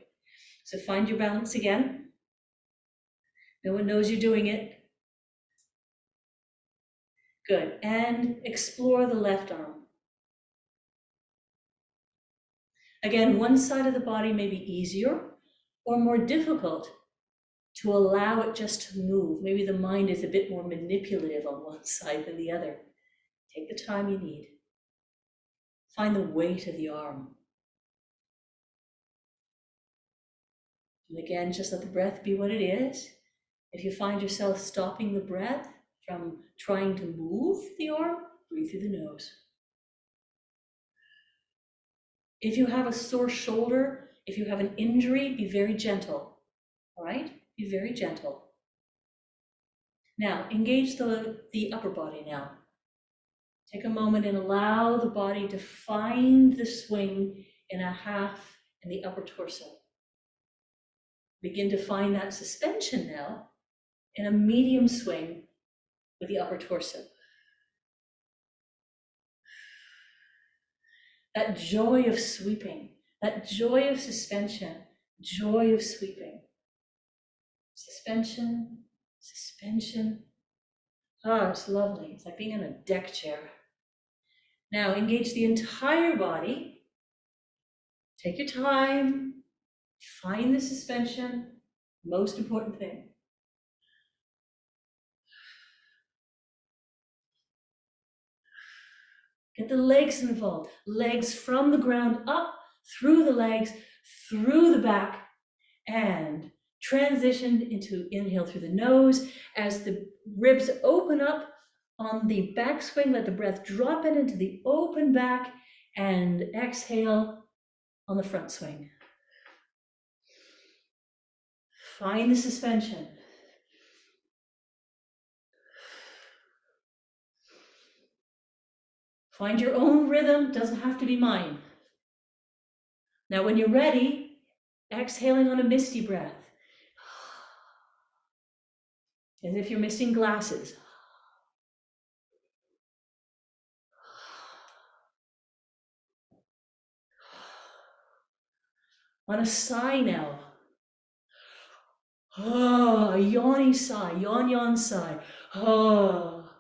So find your balance again. No one knows you're doing it. Good. And explore the left arm. Again, one side of the body may be easier or more difficult to allow it just to move. Maybe the mind is a bit more manipulative on one side than the other. Take the time you need. Find the weight of the arm. And again, just let the breath be what it is. If you find yourself stopping the breath from trying to move the arm, breathe through the nose. If you have a sore shoulder, if you have an injury, be very gentle, all right? Be very gentle. Now, engage the upper body now. Take a moment and allow the body to find the swing in a half in the upper torso. Begin to find that suspension now in a medium swing with the upper torso. That joy of sweeping, that joy of suspension, joy of sweeping. Suspension, suspension. Oh, it's lovely. It's like being in a deck chair. Now engage the entire body. Take your time. Find the suspension. Most important thing. Get the legs involved. Legs from the ground up, through the legs, through the back, and transition into inhale through the nose. As the ribs open up on the backswing, let the breath drop it into the open back, and exhale on the front swing. Find the suspension. Find your own rhythm, doesn't have to be mine. Now, when you're ready, exhaling on a misty breath, as if you're misting glasses. On a sigh now. Oh, a yawny sigh, yawn, yawn sigh. Oh.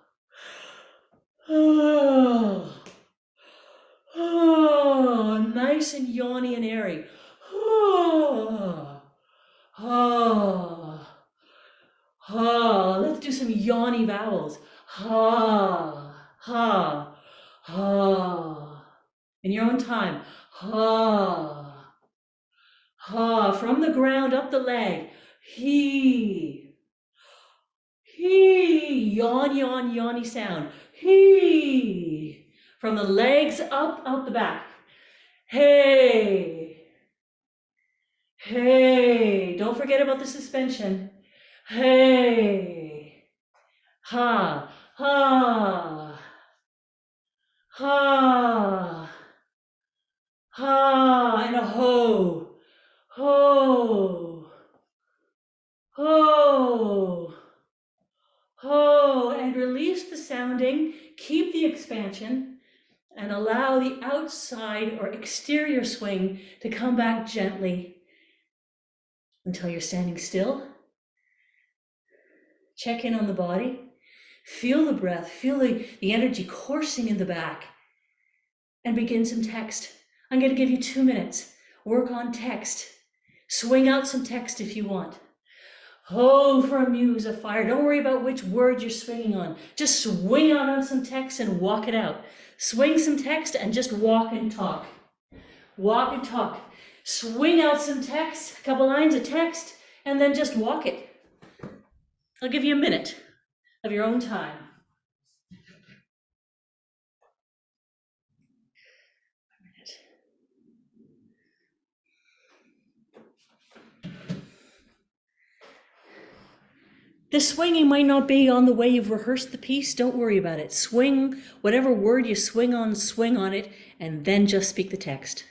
Oh. Oh, nice and yawny and airy. Oh. Oh. Oh. Let's do some yawny vowels. Ha. Ha. Ha. In your own time. Ha. Ha, from the ground up the leg. He. Yawn, yawn, yawny sound. He. From the legs up, out the back. Hey. Hey. Don't forget about the suspension. Hey. Ha. Ha. Ha. Ha. And a ho. Ho, ho, ho, and release the sounding, keep the expansion, and allow the outside or exterior swing to come back gently until you're standing still. Check in on the body. Feel the breath, feel the energy coursing in the back, and begin some text. I'm going to give you 2 minutes. Work on text. Swing out some text if you want. Oh, for a muse of fire. Don't worry about which word you're swinging on. Just swing out on some text and walk it out. Swing some text and just walk and talk. Walk and talk. Swing out some text, a couple lines of text, and then just walk it. I'll give you a minute of your own time. The swinging might not be on the way you've rehearsed the piece. Don't worry about it. Swing, whatever word you swing on it, and then just speak the text.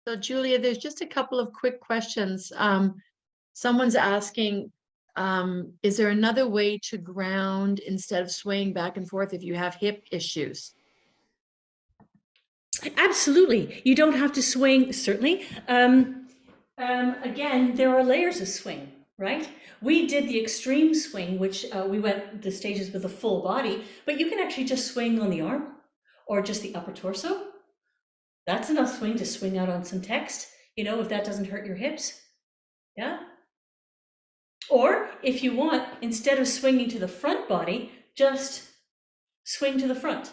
So Julia, there's just a couple of quick questions. Someone's asking, is there another way to ground instead of swaying back and forth if you have hip issues? Absolutely. You don't have to swing, certainly. Again, there are layers of swing, right? We did the extreme swing, which we went the stages with the full body, but you can actually just swing on the arm or just the upper torso. That's enough swing to swing out on some text, if that doesn't hurt your hips. Yeah. Or if you want, instead of swinging to the front body, just swing to the front.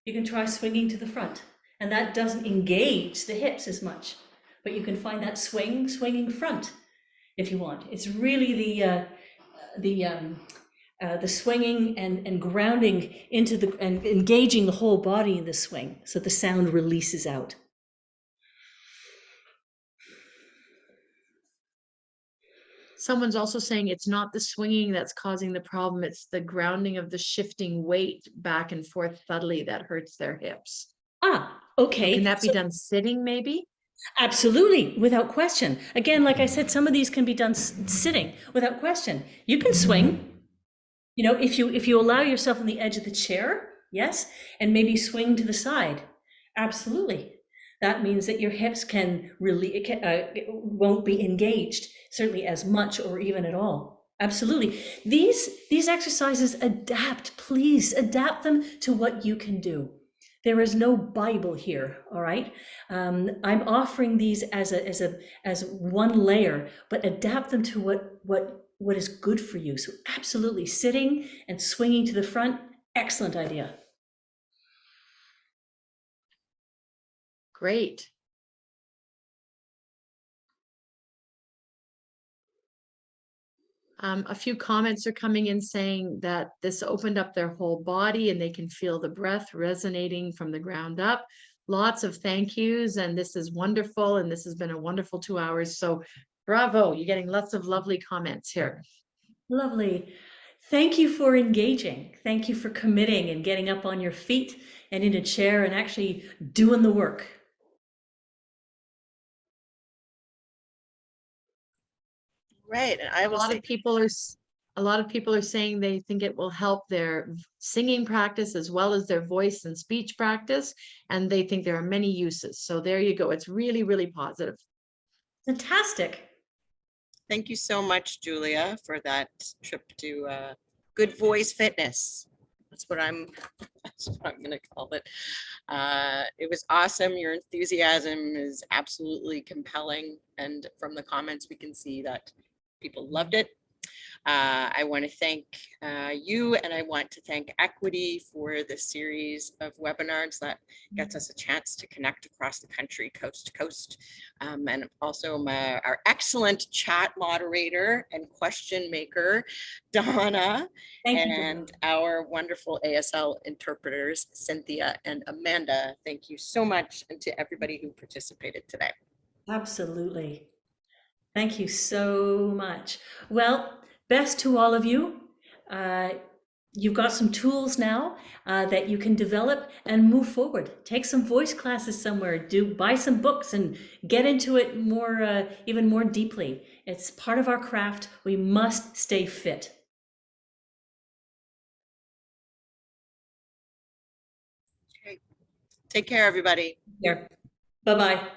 You can try swinging to the front, and that doesn't engage the hips as much, but you can find that swinging front if you want. It's really the swinging and grounding into and engaging the whole body in the swing so the sound releases out. Someone's also saying it's not the swinging that's causing the problem, it's the grounding of the shifting weight back and forth subtly that hurts their hips. Okay. Can that be done sitting maybe? Absolutely, without question. Again, like I said, some of these can be done sitting without question. You can swing. If you allow yourself on the edge of the chair, yes, and maybe swing to the side, absolutely. That means that your hips won't be engaged, certainly as much or even at all. Absolutely. These exercises adapt, please adapt them to what you can do. There is no Bible here, all right? I'm offering these as one layer, but adapt them to what is good for you. So absolutely, sitting and swinging to the front, excellent idea. Great. A few comments are coming in saying that this opened up their whole body and they can feel the breath resonating from the ground up. Lots of thank yous, and this is wonderful, and this has been a wonderful 2 hours. So bravo, you're getting lots of lovely comments here. Lovely. Thank you for engaging. Thank you for committing and getting up on your feet and in a chair and actually doing the work. Right, and I will say a lot of people are saying they think it will help their singing practice as well as their voice and speech practice, and they think there are many uses. So there you go. It's really, really positive. Fantastic. Thank you so much, Julia, for that trip to Good Voice Fitness. That's what I'm going to call it. It was awesome. Your enthusiasm is absolutely compelling. And from the comments, we can see that people loved it. I want to thank you, and I want to thank Equity for this series of webinars that gets us a chance to connect across the country, coast to coast. And also our excellent chat moderator and question maker, Donna, Thank you, and our wonderful ASL interpreters, Cynthia and Amanda. Thank you so much, and to everybody who participated today. Absolutely. Thank you so much. Well, best to all of you. You've got some tools now that you can develop and move forward. Take some voice classes somewhere. Buy some books and get into it more, even more deeply. It's part of our craft. We must stay fit. Okay. Take care, everybody. Here. Bye-bye.